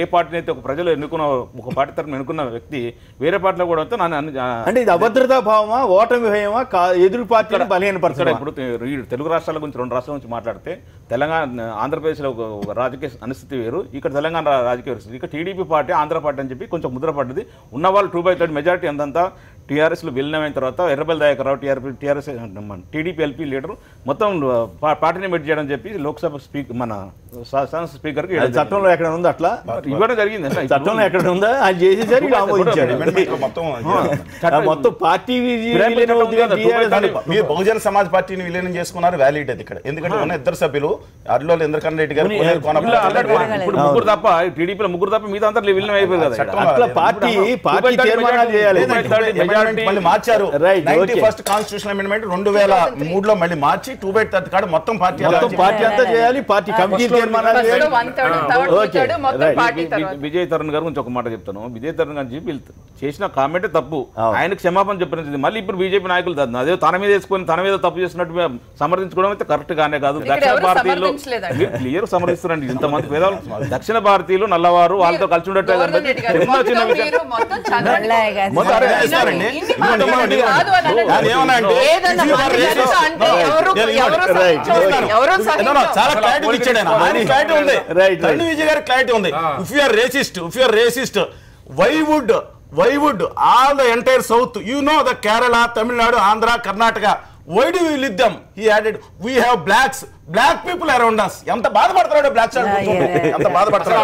ఏ పార్టీని అయితే ఒక ప్రజలు ఎన్నుకున్న, ఒక పార్టీ తరఫున ఎన్నుకున్న వ్యక్తి వేరే పార్టీలో కూడా వస్తే అంటే ఇది అభద్రతా భావమా, ఓటమి భయమా, ఎదురు పార్టీని బలహీనపరచడం. ఇప్పుడు తెలుగు రాష్ట్రాల గురించి 2 రాష్ట్రాల గురించి మాట్లాడితే తెలంగాణ ఆంధ్రప్రదేశ్లో ఒక రాజకీయ అనిస్థితి వేరు, ఇక్కడ తెలంగాణ రాజకీయ పరిస్థితి. ఇక్కడ టీడీపీ పార్టీ ఆంధ్ర పార్టీ అని చెప్పి కొంచెం ముద్ర పడ్డది. ఉన్నవాళ్ళు 2/3 మెజారిటీ అంతంతా టీఆర్ఎస్లో విలీనమైన తర్వాత Errabelli Dayakar Rao TRS TDP LP leader మొత్తం పార్టీని మెట్ చేయడం చెప్పి లోక్సభ స్పీకర్ మన స్పీకర్ కి చట్టంలో ఎక్కడ ఉందో అట్లా ఇవ్వడం జరిగింది. చట్టంలో ఎక్కడ ఉందా అది చేసేసరికి మొత్తం పార్టీ మీరు బహుజన సమాజ్ పార్టీని విలీనం చేసుకున్నారు, వ్యాలిడ్ అది ఇక్కడ. ఎందుకంటే ఉన్న 2 సభ్యులు అడ్లో ఇంద్రకరణ్ రెడ్డి గారు ఇప్పుడు ముగ్గురు తప్ప టీడీపీలో ముగ్గురు తప్ప మీద అంతా విలీనం అయిపోయింది కదా. అట్లా పార్టీ తీర్మానాలు చేయాలి. మళ్ళీ మార్చారు. 91st కాన్స్టిట్యూషన్ అమెండ్మెంట్ 2003లో మళ్ళీ మార్చి 2/3 కాడ మొత్తం పార్టీ అంతా చేయాలి. పార్టీ కమిటీ తీర్మానాలు చేయాలి. విజయ్ తరుణ్ గారు గురించి ఒక మాట చెప్తాను. విజయ్ తరుణ్ గారు చేసిన కామెంటే తప్పు, ఆయన క్షమాపణ చెప్పినది. మళ్ళీ ఇప్పుడు బీజేపీ నాయకులు అదే తన మీద వేసుకొని తన మీద తప్పు చేసినట్టు సమర్థించుకోవడం అయితే కరెక్ట్ గానే కాదు. దక్షిణ భారతీయులు క్లియర్ సమర్థిస్తున్నారు. ఇంతమంది పేదవాళ్ళు దక్షిణ భారతీయులు నల్లవారు వాళ్ళతో కలిసి ఉండట్లేదు. చాలా క్లారిటీ ఇచ్చాడు క్లారిటీ ఉంది. విజయ్ గారి క్లారిటీ ఉంది. If you are racist why would all the entire south, you know, the Kerala, Tamil Nadu, Andhra, Karnataka, why do we lead them? He added, we have black people around us. ఎంత బాధపడతాడు blocks ఎంత బాధపడతాడు.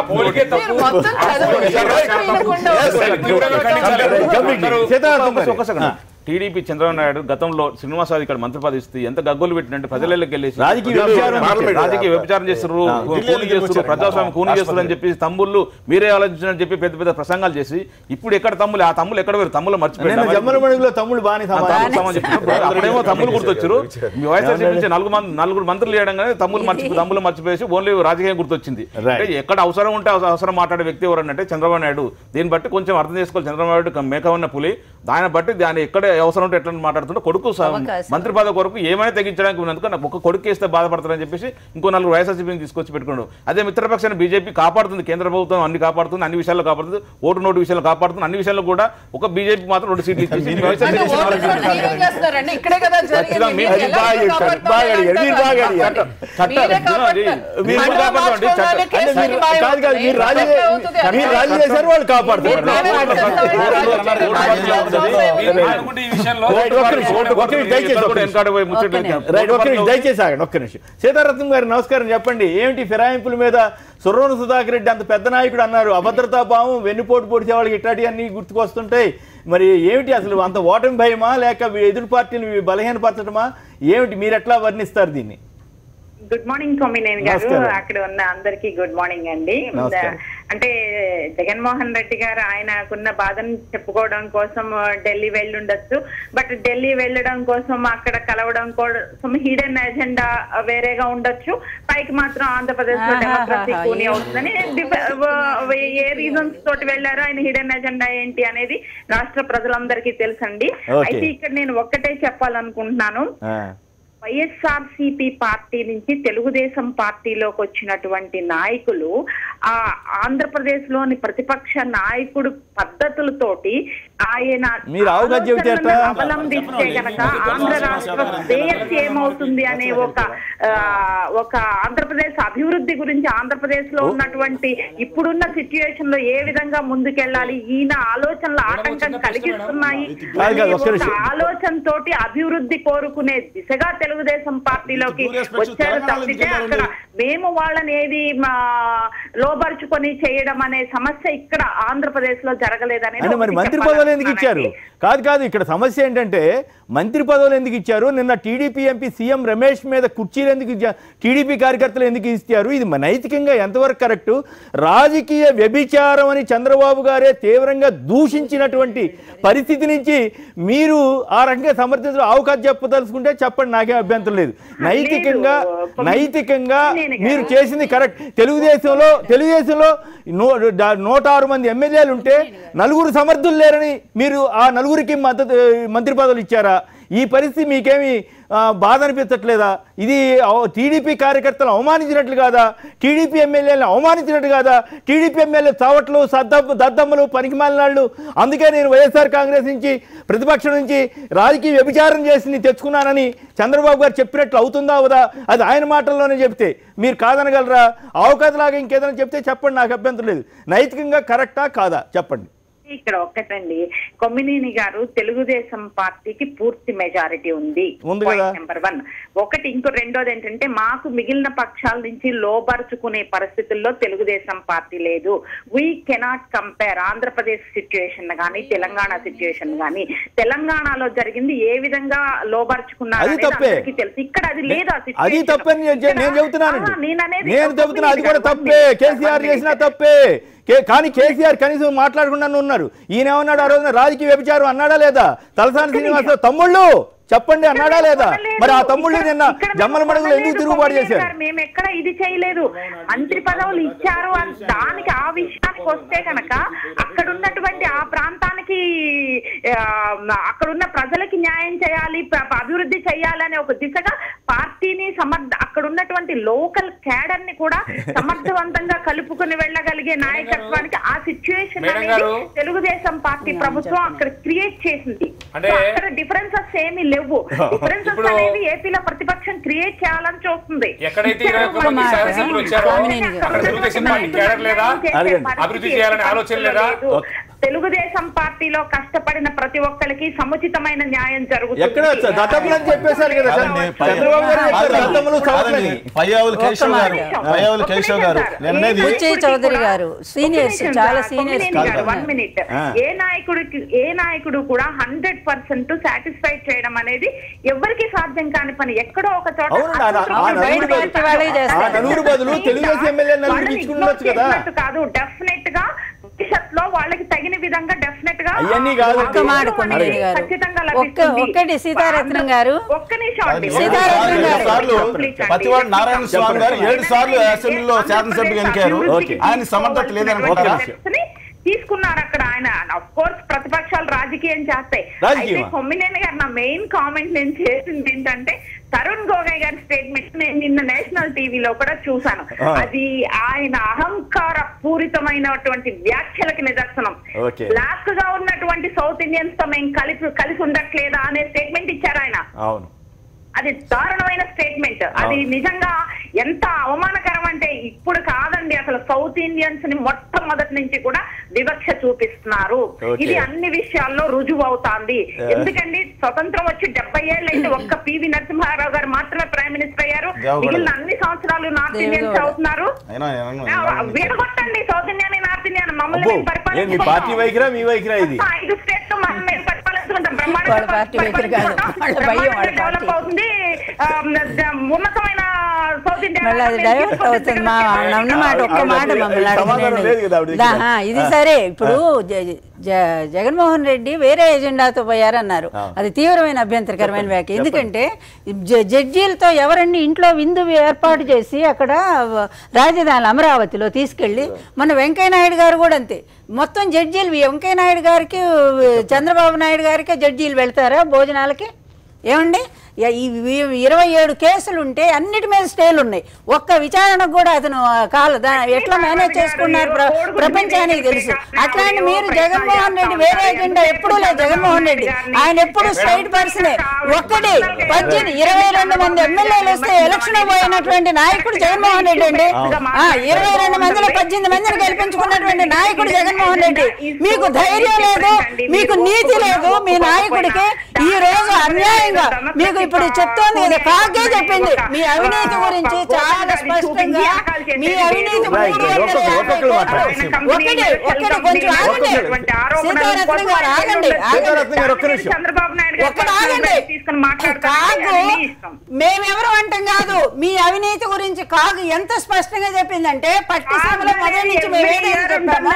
TDP Chandrababu Naidu గతంలో శ్రీనివాసరావు ఇక్కడ మంత్రి పదవి ఇస్తే ఎంత గగ్గోలు పెట్టినట్టు ప్రజలకు వెళ్ళేసి రాజకీయ వ్యభిచారం చేస్తారు, ప్రజాస్వామ్యం కూని చేస్తారు అని చెప్పి తమ్ముళ్ళు మీరే ఆలోచించారని చెప్పి పెద్ద పెద్ద ప్రసంగాలు చేసి ఇప్పుడు ఎక్కడ తమ్ముళ్ళు ఆ తమ్ముళ్ళు ఎక్కడ వేరు తమ్ముళ్ళు మర్చిపోయారు. అప్పుడేమో తమ్ముళ్ళు గుర్తొచ్చారు. మీ వైఎస్ఆర్సీపీ నుంచి 4 మంత్రులు చేయడంగానే తమ్ముళ్ళు మర్చిపోయేసి ఓన్లీ రాజకీయం గుర్తొచ్చింది. అంటే ఎక్కడ అవసరం ఉంటే అవసరం మాట్లాడే వ్యక్తి ఎవరనంటే చంద్రబాబు నాయుడు. దీన్ని బట్టి కొంచెం అర్థం చేసుకోవాలి. చంద్రబాబు నాయుడు మేక ఉన్న పులి, దాన్ని బట్టి దాన్ని ఎక్కడ అవసరం ఉంటే ఎట్లా మాట్లాడుతుంటే కొడుకు మంత్రి పదవి కొరకు ఏమైనా తెగించడానికి ఉన్నందుకు నాకు ఒక కొడుకు వేస్తే బాధపడతారని చెప్పేసి ఇంకో 4 వైఎస్ఆర్సీపీని తీసుకొచ్చి పెట్టుకున్నాడు. అదే మిత్రపక్షాన్ని బీజేపీ కాపాడుతుంది, కేంద్ర ప్రభుత్వం అన్ని కాపాడుతుంది, అన్ని విషయాల్లో కాపాడుతుంది, ఓటు నోటు విషయాల్లో కాపాడుతుంది, అన్ని విషయాల్లో కూడా ఒక బీజేపీ మాత్రం 2 సీట్లు ఇచ్చేసి వాళ్ళు కాపాడుతారు. దయచేసి ఆగండి ఒక్క నిమిషం. సీతారత్నం గారు నమస్కారం. చెప్పండి, ఏమిటి ఫిరాయింపుల మీద సుర్రోన సుధాకర్ రెడ్డి అంత పెద్ద నాయకుడు అన్నారు, అభద్రతా భావం, వెన్నుపోటు పొడిచే వాళ్ళకి ఇట్లాంటి అన్ని గుర్తుకొస్తుంటాయి. మరి ఏమిటి అసలు అంత ఓటమి భయమా లేక ఎదురు పార్టీని బలహీనపరచడమా ఏమిటి? మీరు ఎట్లా వర్ణిస్తారు దీన్ని? గుడ్ మార్నింగ్ సోమినేని గారు, అక్కడ ఉన్న అందరికి గుడ్ మార్నింగ్ అండి. అంటే జగన్మోహన్ రెడ్డి గారు ఆయనకున్న బాధను చెప్పుకోవడం కోసం ఢిల్లీ వెళ్ళుండొచ్చు. బట్ ఢిల్లీ వెళ్ళడం కోసం అక్కడ కలవడం కోసం హిడెన్ ఎజెండా వేరేగా ఉండొచ్చు. పైకి మాత్రం ఆంధ్రప్రదేశ్ లో డెమోక్రసీ కూని అవుతుందని ఏ రీజన్స్ తోటి వెళ్ళారో ఆయన హిడెన్ ఎజెండా ఏంటి అనేది రాష్ట్ర ప్రజలందరికీ తెలుసండి. అయితే ఇక్కడ నేను ఒక్కటే చెప్పాలనుకుంటున్నాను, వైఎస్ఆర్సీపీ పార్టీ నుంచి తెలుగుదేశం పార్టీలోకి వచ్చినటువంటి నాయకులు ఆ ఆంధ్రప్రదేశ్ లోని ప్రతిపక్ష నాయకుడు పద్ధతులతోటి ఆయన అవలంబిస్తే గనక ఆంధ్ర రాష్ట్ర శ్రేయస్సు ఏమవుతుంది అనే ఒక ఆంధ్రప్రదేశ్ అభివృద్ధి గురించి, ఆంధ్రప్రదేశ్ లో ఉన్నటువంటి ఇప్పుడున్న సిచ్యుయేషన్ లో ఏ విధంగా ముందుకెళ్ళాలి, ఈయన ఆలోచనలు ఆటంకం కలిగిస్తున్నాయి ఆలోచన తోటి అభివృద్ధి కోరుకునే దిశగా తెలుగుదేశం పార్టీలోకి వచ్చారు తప్పితే అక్కడ మేము వాళ్ళని ఏది లోబరుచుకొని చేయడం అనే సమస్య ఇక్కడ ఆంధ్రప్రదేశ్ లో జరగలేదనేది. మరి మంత్రి పదవులు ఎందుకు ఇచ్చారు? కాదు ఇక్కడ సమస్య ఏంటంటే మంత్రి పదవులు ఎందుకు ఇచ్చారు? నిన్న టీడీపీ ఎంపీ సీఎం రమేష్ మీద కుర్చీలు ఎందుకు టీడీపీ కార్యకర్తలు ఎందుకు ఇచ్చారు? ఇది నైతికంగా ఎంతవరకు కరెక్టు? రాజకీయ వ్యభిచారం అని చంద్రబాబు గారే తీవ్రంగా దూషించినటువంటి పరిస్థితి నుంచి మీరు ఆ రకంగా సమర్థించడం అవకాశం చెప్పదలుచుకుంటే చెప్పండి, నాకే అభ్యంతరం లేదు. నైతికంగా మీరు చేసింది కరెక్ట్. తెలుగుదేశంలో 106 మంది ఎమ్మెల్యేలు ఉంటే 4 సమర్థులు లేరని మీరు ఆ 4కి మంత్రి పదవులు ఇచ్చారా? ఈ పరిస్థితి మీకేమి బాధ అనిపించట్లేదా? ఇది టీడీపీ కార్యకర్తలు అవమానించినట్లు కాదా? టీడీపీ ఎమ్మెల్యేలను అవమానించినట్టు కాదా? టీడీపీ ఎమ్మెల్యే చావట్లు దద్దమ్మలు పనికిమాలినాళ్ళు. అందుకే నేను వైఎస్ఆర్ కాంగ్రెస్ నుంచి ప్రతిపక్షం నుంచి రాజకీయ వ్యభిచారం చేసి తెచ్చుకున్నానని చంద్రబాబు గారు చెప్పినట్లు అవుతుందా అవదా? అది ఆయన మాటల్లోనే చెప్తే మీరు కాదనగలరా? అవకాశలాగా ఇంకేదైనా చెప్తే చెప్పండి, నాకు అభ్యంతరం లేదు. నైతికంగా కరెక్టా కాదా చెప్పండి. ఇక్కడ ఒక్కటండి, కొమ్మినేని గారు తెలుగుదేశం పార్టీకి పూర్తి మెజారిటీ ఉంది, నెంబర్ 1. ఒకటి. ఇంకో రెండోది ఏంటంటే మాకు మిగిలిన పక్షాల నుంచి లోబరుచుకునే పరిస్థితుల్లో తెలుగుదేశం పార్టీ లేదు. We cannot compare Andhra Pradesh situation గానీ తెలంగాణ సిచ్యుయేషన్ గానీ. తెలంగాణలో జరిగింది ఏ విధంగా లోబరుచుకున్నారు తెలుసు, ఇక్కడ అది లేదు. అది తప్పని నేను చెబుతున్నాను. అది కూడా తప్పే, కేసీఆర్ చేసినా తప్పే. కానీ కేసీఆర్ కనీసం మాట్లాడకుండా ఉన్నారు. ఈయన ఏమన్నాడు ఆ రోజున? రాజకీయ వ్యభిచారం అన్నాడా లేదా? తలసాని శ్రీనివాసరావు తమ్ముళ్ళు చెప్పండి అన్నాడా లేదా? మరి ఆ తమ్ముళ్ళు నిన్న జమ్మల మడుగులు ఎందుకు తిరుగుబాటు చేశారు? మేము ఎక్కడ ఇది చేయలేదు. మంత్రి పదవులు ఇచ్చారు దానికి ఆ విషయానికి వస్తే కనుక అక్కడ ఉన్నటువంటి ఆ ప్రాంతానికి అక్కడున్న ప్రజలకి న్యాయం చేయాలి, అభివృద్ధి చేయాలనే ఒక దిశగా పార్టీని అక్కడ ఉన్నటువంటి లోకల్ క్యాడర్ ని కూడా సమర్థవంతంగా కలుపుకుని వెళ్ళగలిగే నాయకత్వానికి ఆ సిచ్యువేషన్ అనేది తెలుగుదేశం పార్టీ ప్రభుత్వం అక్కడ క్రియేట్ చేసింది. అక్కడ డిఫరెన్సెస్ ఏమీ లేవు. డిఫరెన్సెస్ అనేవి ఏపీలో ప్రతిపక్షం క్రియేట్ చేయాలని చూస్తుంది. తెలుగుదేశం పార్టీలో కష్టపడిన ప్రతి ఒక్కరికి సముచితమైన న్యాయం జరుగుతుంది. చౌదరి గారు సీనియర్స్, చాలా సీనియర్స్. 1 మినిట్. ఏ నాయకుడు కూడా 100% సాటిస్ఫైడ్ చేయడం అనేది ఎవరికి సాధ్యం కాని పని. ఎక్కడో ఒక చోట కాదు, డెఫినెట్ గా భవిష్యత్తులో వాళ్ళకి తగిన విధంగా డెఫినెట్ గా ఒక్కటి సీతారత్నం గారు, ఒక్క నిమిషం. నారాయణ స్వామి గారు 7 సార్లు అసెంబ్లీలో శాసనసభ్యులు ఎన్నికారు. ఆయన సమర్థత లేదని తీసుకున్నారు అక్కడ ఆయన. అఫ్ కోర్స్ ప్రతిపక్షాలు రాజకీయం చేస్తాయి. అయితే కొమ్మినేని గారు నా మెయిన్ కామెంట్ నేను చేసింది ఏంటంటే తరుణ్ గొగోయ్ గారి స్టేట్మెంట్ నేను నిన్న నేషనల్ టీవీలో కూడా చూశాను. అది ఆయన అహంకార పూరితమైనటువంటి వ్యాఖ్యలకు నిదర్శనం. బ్లాక్ గా ఉన్నటువంటి సౌత్ ఇండియన్స్ తో మేము కలిసి ఉండట్లేదా అనే స్టేట్మెంట్ ఇచ్చారు ఆయన. అది దారుణమైన స్టేట్మెంట్. అది నిజంగా ఎంత అవమానకరం అంటే ఇప్పుడు కాదండి, అసలు సౌత్ ఇండియన్స్ ని మొట్టమొదటి నుంచి కూడా వివక్ష చూపిస్తున్నారు. ఇది అన్ని విషయాల్లో రుజువు అవుతాంది. ఎందుకండి స్వతంత్రం వచ్చి 70 ఏళ్ళు అయితే ఒక్క పివి నరసింహారావు గారు మాత్రమే ప్రైమ్ మినిస్టర్ అయ్యారు. మిగిలిన అన్ని సంవత్సరాలు నార్త్ ఇండియన్స్ అవుతున్నారు. విడగొట్టండి సౌత్ ఇండియా నార్త్ ఇండియా మమ్మల్ని పరిపాలించుకుంటాం. 5 స్టేట్స్ మనం పరిపాలించుకుంటాం. డెవలప్ అవుతుంది. ఉన్నతమైన సౌత్ ఇది సరే. ఇప్పుడు జగన్మోహన్ రెడ్డి వేరే ఎజెండాతో పోయారన్నారు. అది తీవ్రమైన అభ్యంతరకరమైన వ్యాఖ్య. ఎందుకంటే జడ్జీలతో ఎవరండి ఇంట్లో విందు ఏర్పాటు చేసి అక్కడ రాజధాని అమరావతిలో తీసుకెళ్ళి మన వెంకయ్యనాయుడు గారు కూడా అంతే. మొత్తం జడ్జీలు వెంకయ్యనాయుడు గారికి చంద్రబాబు నాయుడు గారికి జడ్జీలు వెళ్తారా భోజనాలకి? ఏమండి 27 కేసులు ఉంటే అన్నిటి మీద స్టేలు ఉన్నాయి. ఒక్క విచారణకు కూడా అతను ఎట్లా మేనేజ్ చేసుకున్నారు ప్రపంచానికి తెలుసు. అట్లాంటి మీరు జగన్మోహన్ రెడ్డి వేరే ఎజెండా ఎప్పుడూ లేదు. జగన్మోహన్ రెడ్డి ఆయన ఎప్పుడు స్ట్రైట్ పర్సనే. 22 మంది ఎమ్మెల్యేలు వస్తే ఎలక్షన్ పోయినటువంటి నాయకుడు జగన్మోహన్ రెడ్డి అండి. 22 మందిలో 18 మందిని గెలిపించుకున్నటువంటి నాయకుడు జగన్మోహన్ రెడ్డి. మీకు ధైర్యం లేదు, మీకు నీతి లేదు. మీ నాయకుడికి ఈ రోజు అన్యాయంగా మీకు ఇప్పుడు చెప్తోంది కదా, కాకే చెప్పింది మీ అవినీతి గురించి చాలా స్పష్టంగా. మీ అవినీతి కొంచెం ఆగండి సీతారత్నం గారు, ఆగండి కాగు మేమెవరు అంటాం కాదు. మీ అవినీతి గురించి కాగు ఎంత స్పష్టంగా చెప్పిందంటే పట్టిసీమలో మొదటి నుంచి మేము ఏదైనా చెప్పామో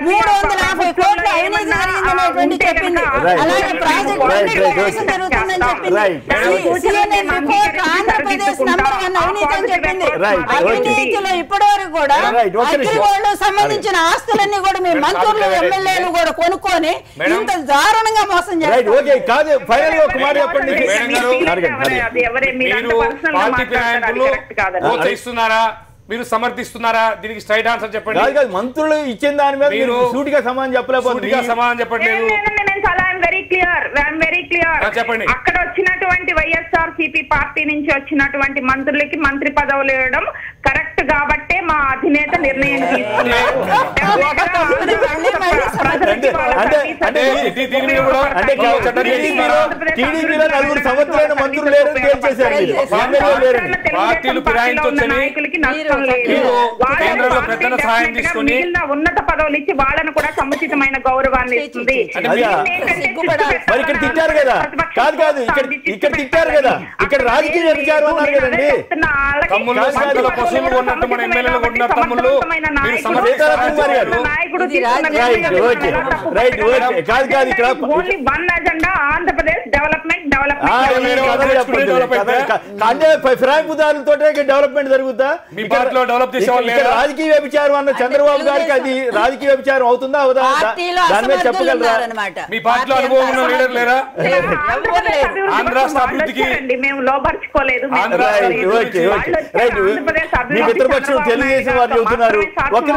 350 కోట్ల అవినీతి జరిగిందనేటువంటి చెప్పింది. అలాగే ప్రాజెక్టు జరుగుతుందని చెప్పింది. ఆంధ్రప్రదేశ్ నంబర్ 1 అవినీతి అని చెప్పింది. Right, okay. అవినీతిలో ఇప్పటివరకు కూడా Right, ఒక నిమిషం. అగ్రిగోల్డ్ సంబంధించిన ఆస్తులన్నీ కూడా మీ మంత్రులు ఎమ్మెల్యేలు కూడా కొనుక్కొని ఇంత దారుణంగా మోసం రైట్ చేస్తారు. ఓకే కాదు ఫైనల్ ఒక మాట చెప్పండి అది ఎవరే మీరు అంత మీరు personal గా పార్టీ మాట్లాడతారు, అది నాయకులు correct కాదండి. ప్రోత్సహిస్తున్నారా, మీరు సమర్థిస్తున్నారా? దీనికి స్ట్రైట్ ఆన్సర్ చెప్పండి. కాదు కాదు మంత్రులు ఇచ్చిన దాని మీద మీరు సూటిగా సమాధానం చెప్పలేకపోతే సూటిగా సమాధానం చెప్పట్లేదు. నేను చాలా వెరీ క్లియర్ చెప్పండి. అక్కడ వచ్చినటువంటి వైఎస్ఆర్సీపీ పార్టీ నుంచి వచ్చినటువంటి మంత్రులకి మంత్రి పదవులు ఇవ్వడం కరెక్ట్ కాబట్టే మా అధినేత నిర్ణయం తీసుకున్నారు. టీడీపీలో నలుగురు సమర్థులైన మంత్రులు లేరు తేల్చేశారు పార్టీలు నాయకులకి నష్టం లేదు. మిగిలిన ఉన్నత పదవులు ఇచ్చి వాళ్ళను కూడా సముచితమైన గౌరవాన్ని ఇస్తుంది. మరి ఇక్కడ తిట్టారు కదా కాదు కాదు ఇక్కడ తిట్టారు కదా ఇక్కడ రాజకీయ వ్యభిచారం అన్నారు కదండి రైట్ ఓకే కాదు కాదు ఇక్కడ only one agenda Andhra Pradesh development అంటే ఫిరాయింపుదారులతో డెవలప్మెంట్ జరుగుతా రాజకీయ వ్యభిచారం అన్న చంద్రబాబు గారికి అది రాజకీయ వ్యభిచారం అవుతుందా అవుదా దాని మీద చెప్పగలరా? మీ పార్టీలో అనుభవం ఉన్న లీడర్ లేరా? ఆంధ్ర రాష్ట్ర అభివృద్ధికి మేము లోపరుచుకోలేదు. మీ మిత్రపక్షం తెలుగుదేశం వారు చెబుతున్నారు ఒక్క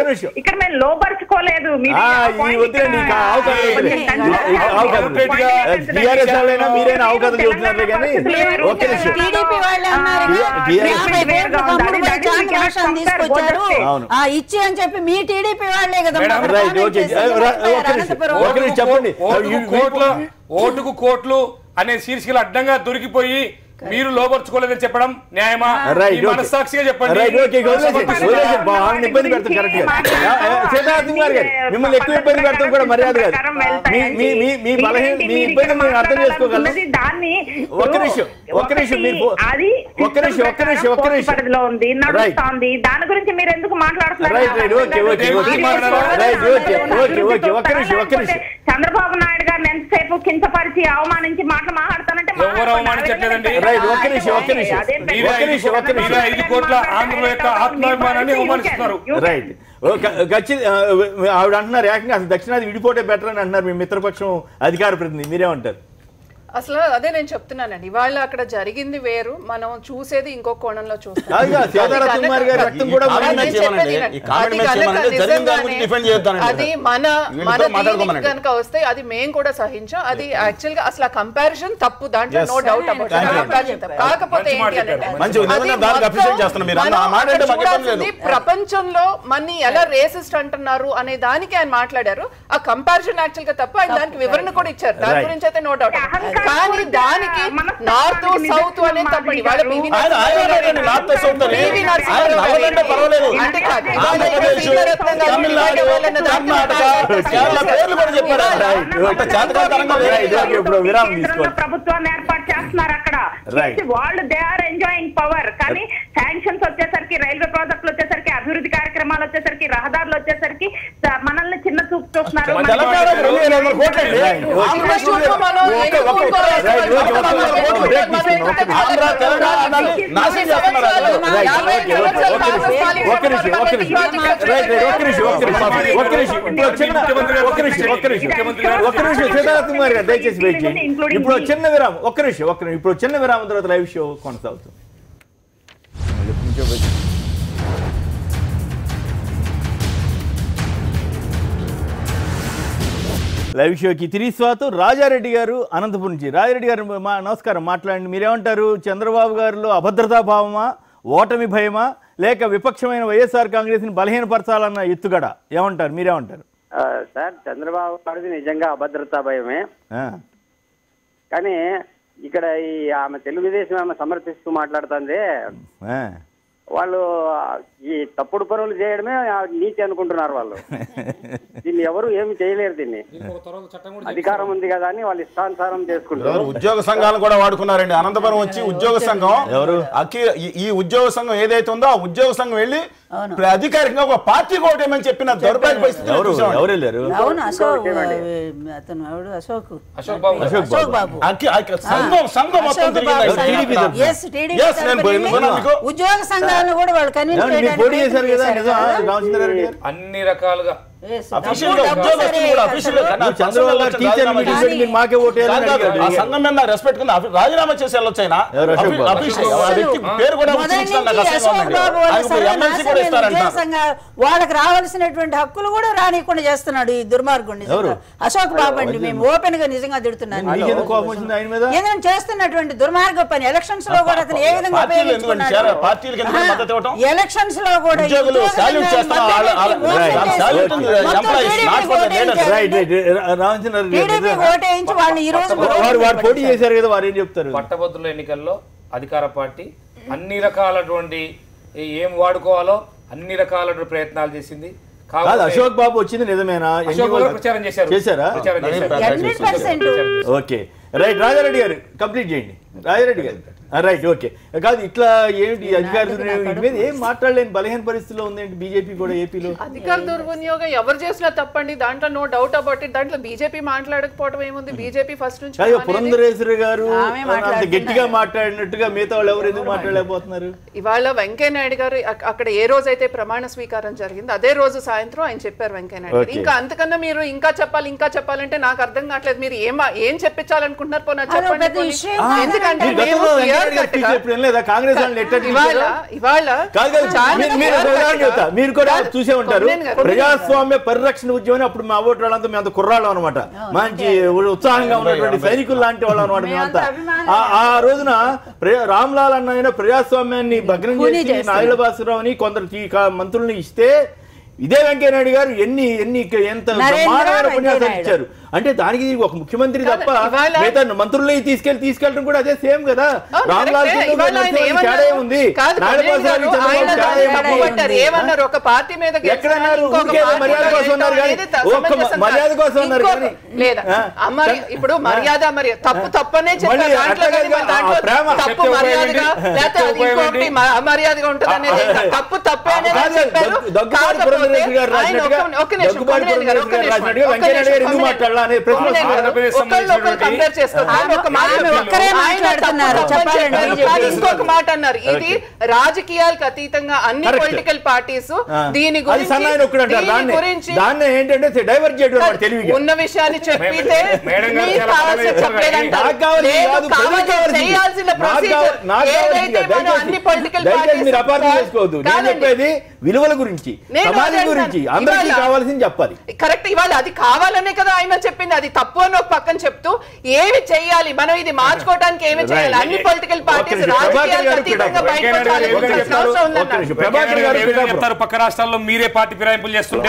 నిమిషం ఇక్కడ మేము లోపరుచుకోలేదు. టీఆర్ఎస్ వాళ్ళైనా మీరైనా అవకాశం చెబుతున్నారు కానీ ఒక్క నిమిషం ఇచ్చి అని చెప్పి మీ టీడీపీ వాళ్ళే కదా. రైట్ ఓకే ఒక్క నిమిషం చెప్పండి. ఓటుకు కోట్లు అనే శీర్షికలు అడ్డంగా దొరికిపోయి మీరు లోపరుచుకోలేదని చెప్పడం న్యాయమా? మనస్సాక్షిగా చెప్పండి. ఇబ్బంది పెడతాం కరెక్ట్ గా సీతారాం కుమార్ గారు మిమ్మల్ని ఎక్కువ ఇబ్బంది పెడతాం కూడా మర్యాద కాదు. మీ బలహీన మీ ఇబ్బంది మేము అర్థం చేసుకోగలం. ఒక్క నిమిషం మీరు దాని గురించి మీరు ఎందుకు మాట్లాడుతున్నారు? చంద్రబాబు నాయుడు గారిని ఎంతసేపు కించపరిచి అవమానించి మాట్లాడతానంటే రైట్ ఆవిడ అంటున్నారు ఏకంగా అసలు దక్షిణాది విడిపోతే బెటర్ అని అంటున్నారు మీ మిత్రపక్షం అధికార ప్రతినిధి, మీరేమంటారు? అసలు అదే నేను చెప్తున్నానండి, ఇవాళ అక్కడ జరిగింది వేరు, మనం చూసేది ఇంకో కోణంలో చూస్తాం. అది మన కనుక వస్తే అది మేము కూడా సహించాం. అది యాక్చువల్ గా అసలు కంపారిజన్ తప్పు, దాంట్లో నో డౌట్ అబౌట్. కాకపోతే ప్రపంచంలో మన ఎలా రేసిస్ట్ అంటున్నారు అనే దానికి ఆయన మాట్లాడారు. ఆ కంపారిజన్ యాక్చువల్ గా తప్ప ఆయన దానికి వివరణ కూడా ఇచ్చారు, దాని గురించి అయితే నో డౌట్. కానీ దానికి నార్త్ సౌత్ అనే తప్ప ఇవాళ ప్రభుత్వాన్ని ఏర్పాటు చేస్తున్నారు అక్కడ. వాళ్ళు దే ఆర్ ఎంజాయింగ్ పవర్. కానీ శాంక్షన్స్ వచ్చేసరికి, రైల్వే ప్రాజెక్టులు వచ్చేసరికి, అభివృద్ధి కార్యక్రమాలు వచ్చేసరికి, రహదారులు వచ్చేసరికి మనల్ని చిన్న చూపు చూస్తున్నారు. దయచేసి ఇప్పుడు చిన్న విరామం, ఒక్క నిమిషం ఇప్పుడు చిన్న విరామం తర్వాత లైవ్ షో కొనసాగుతుంది. లైవ్ షోకి తిరిగి స్వాగతం. రాజారెడ్డి గారు అనంతపురం నుంచి. రాజారెడ్డి గారు నమస్కారం, మాట్లాడండి. మీరేమంటారు? చంద్రబాబు గారిలో అభద్రతా భావమా, ఓటమి భయమా, లేక విపక్షమైన వైఎస్ఆర్ కాంగ్రెస్ని బలహీనపరచాలన్న ఎత్తుగడ, ఏమంటారు? మీరేమంటారు? సార్, చంద్రబాబు గారిది నిజంగా అభద్రతా భయమే. కానీ ఇక్కడ ఈ ఆమె తెలుగుదేశం ఆమె సమర్థిస్తూ మాట్లాడుతుంది. వాళ్ళు ఈ తప్పుడు పనులు చేయడమే నీతి అనుకుంటున్నారు వాళ్ళు. దీన్ని ఎవరు ఏమి చేయలేరు. దీన్ని అధికారం ఉంది కదా అని వాళ్ళు ఇష్టానుసారం చేసుకుంటారు. ఉద్యోగ సంఘాలు కూడా వాడుకున్నారండి. అనంతపురం వచ్చి ఉద్యోగ సంఘం ఈ ఉద్యోగ సంఘం ఏదైతే ఉందో ఆ ఉద్యోగ సంఘం వెళ్ళి అధికారికంగా ఒక పార్టీ ఓటేమని చెప్పిన దౌర్భాగ్య పరిస్థితి ఎవరు వెళ్ళారు? అవును అశోక్ అతను ఎవడు అశోక్ బాబు సంఘం మొత్తం ఉద్యోగ సంఘాలను కూడా వాళ్ళు అన్ని రకాలుగా రాజీనామా చేసి వెళ్ళొచ్చు ఆయన పేరు కూడా వాళ్ళకి రావాల్సినటువంటి హక్కులు కూడా రానికుండా చేస్తున్నాడు ఈ దుర్మార్గుడిని. అశోక్ బాబు అండి, మేము ఓపెన్ గా నిజంగా తిడుతున్నాను. ఏదైనా చేస్తున్నటువంటి దుర్మార్గ పని. ఎలక్షన్స్ లో కూడా అతను ఏ విధంగా ఎలక్షన్స్ లో కూడా పోటీ చేశారు కదా, వారు ఏం చెప్తారు? పట్టభద్రుల ఎన్నికల్లో అధికార పార్టీ అన్ని రకాలటువంటి ఏం వాడుకోవాలో అన్ని రకాల ప్రయత్నాలు చేసింది. అశోక్ బాబు వచ్చింది నిజమేనా? ప్రచారం చేశారా? Okay right. రాజారెడ్డి గారు కంప్లీట్ చేయండి. రాజారెడ్డి గారు రైట్ ఓకే. కాదు ఇట్లా ఏంటి అధికారులు ఏం మాట్లాడలేని బలహీన పరిస్థితిలో ఉందేంటి బీజేపీ కూడా ఏపీలో? అధికార దుర్వినియోగం ఎవరు చేసినా తప్పండి, దాంట్లో నో డౌట్ అబౌట్ ఇట్. దాంట్లో బీజేపీ మాట్లాడకపోవడం ఏముంది? బీజేపీ ఫస్ట్ నుంచి పురంధరేశ్వరి గారు అంత గట్టిగా మాట్లాడినట్టుగా మిగతా వాళ్ళు ఎవరు ఎందుకు మాట్లాడలేకపోతున్నారు? ఇవాళ వెంకయ్య నాయుడు గారు అక్కడ ఏ రోజైతే ప్రమాణ స్వీకారం జరిగింది అదే రోజు సాయంత్రం ఆయన చెప్పారు వెంకయ్య నాయుడు గారు. ఇంకా అంతకన్నా మీరు ఇంకా చెప్పాలంటే నాకు అర్థం కావట్లేదు. మీరు ఏం చెప్పించాలనుకుంటున్నారు పోనా చెప్పండి. ఎందుకంటే మీరు కూడా చూసే ఉంటారు ప్రజాస్వామ్య పరిరక్షణ ఉద్యమం. అప్పుడు మా ఓటు వాళ్ళంతా మేము కుర్రాళ్ళం అనమాట, మంచి ఉత్సాహంగా ఉన్నటువంటి సైనికులు లాంటి వాళ్ళు అనమాట మేమంతా. ఆ రోజున రామ్లాల్ అన్న ప్రజాస్వామ్యాన్ని భగ్నం చేసి నాయుడు భాస్కరరావుని కొందరు మంత్రుల్ని ఇస్తే ఇదే వెంకయ్య నాయుడు గారు ఎంత బ్రహ్మాండమైన ఉపన్యాసాలు ఇచ్చారు. అంటే దానికి ఒక ముఖ్యమంత్రి తప్ప మిగతా మంత్రుల్ని తీసుకెళ్ళడం కూడా అదే సేమ్ కదా. రామ్లాల్ ఉంది, ఎక్కడన్నారు? మర్యాద కోసం ఉన్నారు కానీ మర్యాద కోసం ఉన్నారు కానీ ఇప్పుడు మర్యాద తప్పనే మర్యాదగా ఉంటుంది అనేది తప్పు తప్పే ఇంకొక మాట అన్నారు. ఇది రాజకీయాలకు అతీతంగా అన్ని పొలిటికల్ పార్టీస్ దీని గురించి ఉన్న విషయాన్ని చెప్పితే చేయాల్సిన ప్రొసీజర్ ఏదైతే మనం అన్ని పొలిటికల్ పార్టీస్ విలువల గురించి సమాజం గురించి అందరికీ కావాల్సింది చెప్పాలి. కరెక్ట్. ఇవాళ అది కావాలనే కదా ఆయన చెప్పింది. అది తప్పు అని ఒక పక్కన చెప్తూ ఏమి చేయాలి, మనం ఇది మార్చుకోవడానికి ఏమి చేయాలి, అన్ని పొలిటికల్ పార్టీస్ పక్క రాష్ట్రాల్లో మీరే పార్టీ ఫిరాయింపులు చేస్తుంటే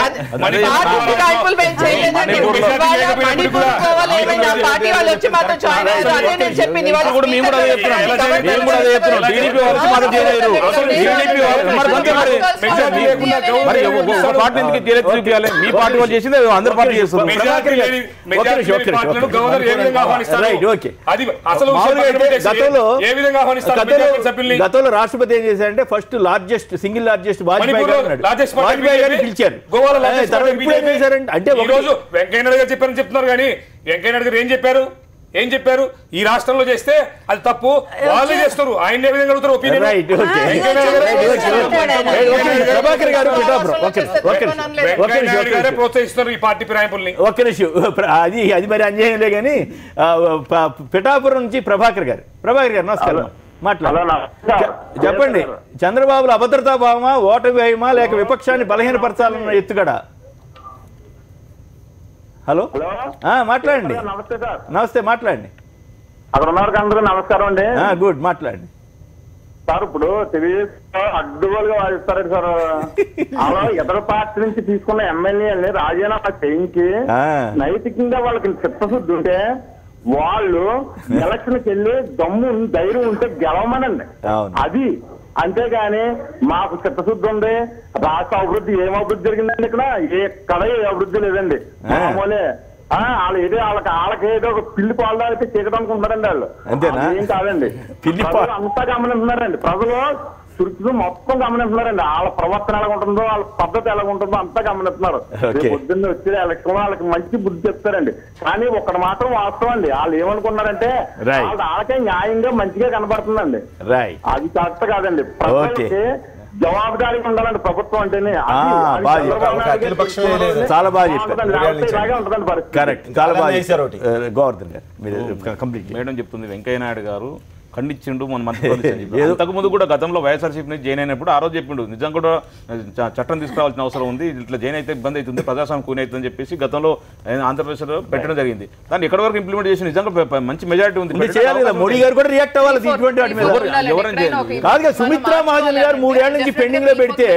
పార్టీ వాళ్ళు వచ్చి మాత్రం జాయిన్ అయ్యారు. అదే నేను చెప్పింది. మీ పార్టీ వాళ్ళు చేసింది అందరు పార్టీ చేస్తున్నారు. గతంలో రాష్ట్రపతి ఏం చేశారంటే ఫస్ట్ సింగిల్ లార్జెస్ట్ వాజ్పేయి గారిని పిలిచారు. అంటే వెంకయ్య నాయుడు గారు చెప్పారని చెప్తున్నారు కానీ వెంకయ్య నాయుడు గారు ఏం చెప్పారు? ఈ రాష్ట్రంలో చేస్తే అది తప్పు, వాళ్ళే చేస్తారు. ఆయన ఏ విధంగా అడుగుతారు ఒపీనియన్? ప్రోత్సహిస్తున్నారు ఈ పార్టీ ఫిరాయింపుల్ని. ఒక్క నిమిషం, అది మరి అన్యాయంలే కానీ పిఠాపురం నుంచి ప్రభాకర్ గారు నమస్కారం. చెప్పండి, చంద్రబాబులో అభద్రతా భావమా, ఓటమి భయమా, లేక విపక్షాన్ని బలహీనపరచాలన్న ఎత్తుగడ? హలో మాట్లాడండి. నమస్తే, మాట్లాడండి. అక్కడ ఉన్నవారికి అందరూ నమస్కారం అండి. గుడ్, మాట్లాడండి సార్. ఇప్పుడు తెలుగుదేశం అడ్డుగోలుగా వాదిస్తారండి సార్. అలా ఇతర పార్టీ నుంచి తీసుకున్న ఎమ్మెల్యేలని రాజీనామా చేయించి నైతికంగా వాళ్ళకి చిత్తశుద్ధి ఉంటే వాళ్ళు ఎలక్షన్కి వెళ్ళి దమ్ము ధైర్యం ఉంటే గెలవమనండి. అది అంతేగాని మాకు చిత్తశుద్ధి ఉంది, రాష్ట్ర అభివృద్ధి ఏం అభివృద్ధి జరిగిందండి ఇక్కడ? ఎక్కడ ఏ అభివృద్ధి లేదండి. మామూలే వాళ్ళకి ఏదో ఒక పిల్లి పాలదానికి చీకడం అనుకుంటున్నారండి వాళ్ళు. ఏం కాదండి, అంతా గమనిస్తున్నారండి. ప్రజలు చురుకుగా మొత్తం గమనిస్తున్నారండి. వాళ్ళ ప్రవర్తన ఎలా ఉంటుందో, వాళ్ళ పద్ధతి ఎలా ఉంటుందో అంతా గమనిస్తున్నారు. పొద్దున్న వచ్చే ఎలక్షన్ వాళ్ళకి మంచి బుద్ధి చెప్తారండి. కానీ ఒక్కడు మాత్రం వాస్తవం అండి, వాళ్ళు ఏమనుకున్నారంటే వాళ్ళకే న్యాయంగా మంచిగా కనబడుతుందండి. అది కరెక్ట్ కాదండి. ప్రజలకి జవాబుదారీగా ఉండాలండి ప్రభుత్వం అంటేనే. చాలా బాగా చెప్పారు. కరెక్ట్, చాలా బాగా చేశారు. గోవర్ధన్ గారు మీరు కంప్లీట్. మేడం చెప్తుంది వెంకయ్య నాయుడు గారు ఖండించిండు మన మంత్రి అంతకుముందు కూడా గతంలో వైఎస్ఆర్సీపీ నుంచి జాయిన్ అయినప్పుడు ఆ రోజు చెప్పిండు నిజం కూడా చట్టం తీసుకురావాల్సిన అవసరం ఉంది, ఇట్లా జాయిన్ అయితే ఇబ్బంది అవుతుంది, ప్రజాస్వామ్యం కూని అవుతుందని చెప్పేసి గతంలో ఆంధ్రప్రదేశ్లో పెట్టడం జరిగింది. దాన్ని ఎక్కడి వరకు ఇంప్లిమెంట్ చేసి నిజంగా మంచి మెజారిటీ ఉంది. మోడీ గారు కూడా రియాక్ట్ అవ్వాలి కాదు. సుమిత్రా మహాజన్ గారు 3 ఏళ్ల నుంచి పెండింగ్ లో పెడితే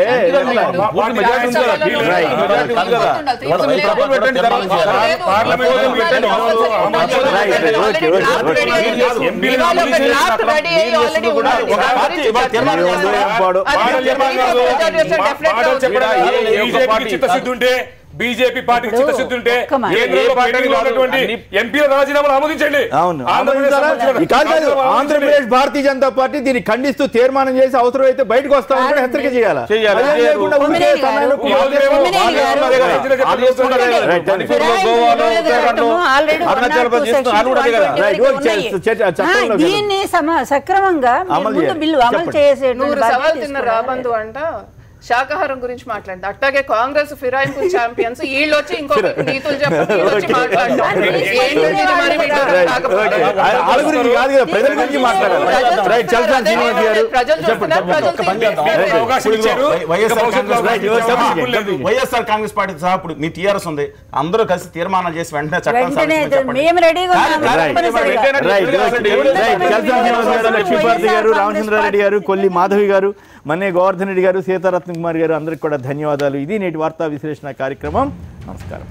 చిత్తశుద్ధి ఉంటే బీజేపీ పార్టీకి చిత్తశుద్ధి ఉంటే ఎంపీల రాజీనామాలు ఆమోదించండి. ఆంధ్రప్రదేశ్ భారతీయ జనతా పార్టీ దీన్ని ఖండిస్తూ తీర్మానం చేసి అవసరం అయితే బయటకు వస్తామని హెచ్చరిక చేయాలి. దీన్ని సక్రమంగా బిల్లు అమలు చేసే రాబందు అంట శాకాహారం గురించి మాట్లాడింది. అట్లాగే కాంగ్రెస్ ఫిరాయింపు ఛాంపియన్స్ వీళ్ళు వచ్చి ఇంకొక నీతులు చెప్పి వైఎస్ఆర్ కాంగ్రెస్ పార్టీ సహా ఇప్పుడు మీ టీఆర్ఎస్ ఉంది, అందరూ కలిసి తీర్మానం చేసి వెంటనే చట్టం లక్ష్మీపార్తి గారు, రామచంద్రారెడ్డి గారు, కొల్లి మాధవి గారు, మన్నే గోవర్ధన్ రెడ్డి గారు, సీతారత్న కుమార్ గారు అందరికి కూడా ధన్యవాదాలు. ఇది నేటి వార్తా విశ్లేషణ కార్యక్రమం. నమస్కారం.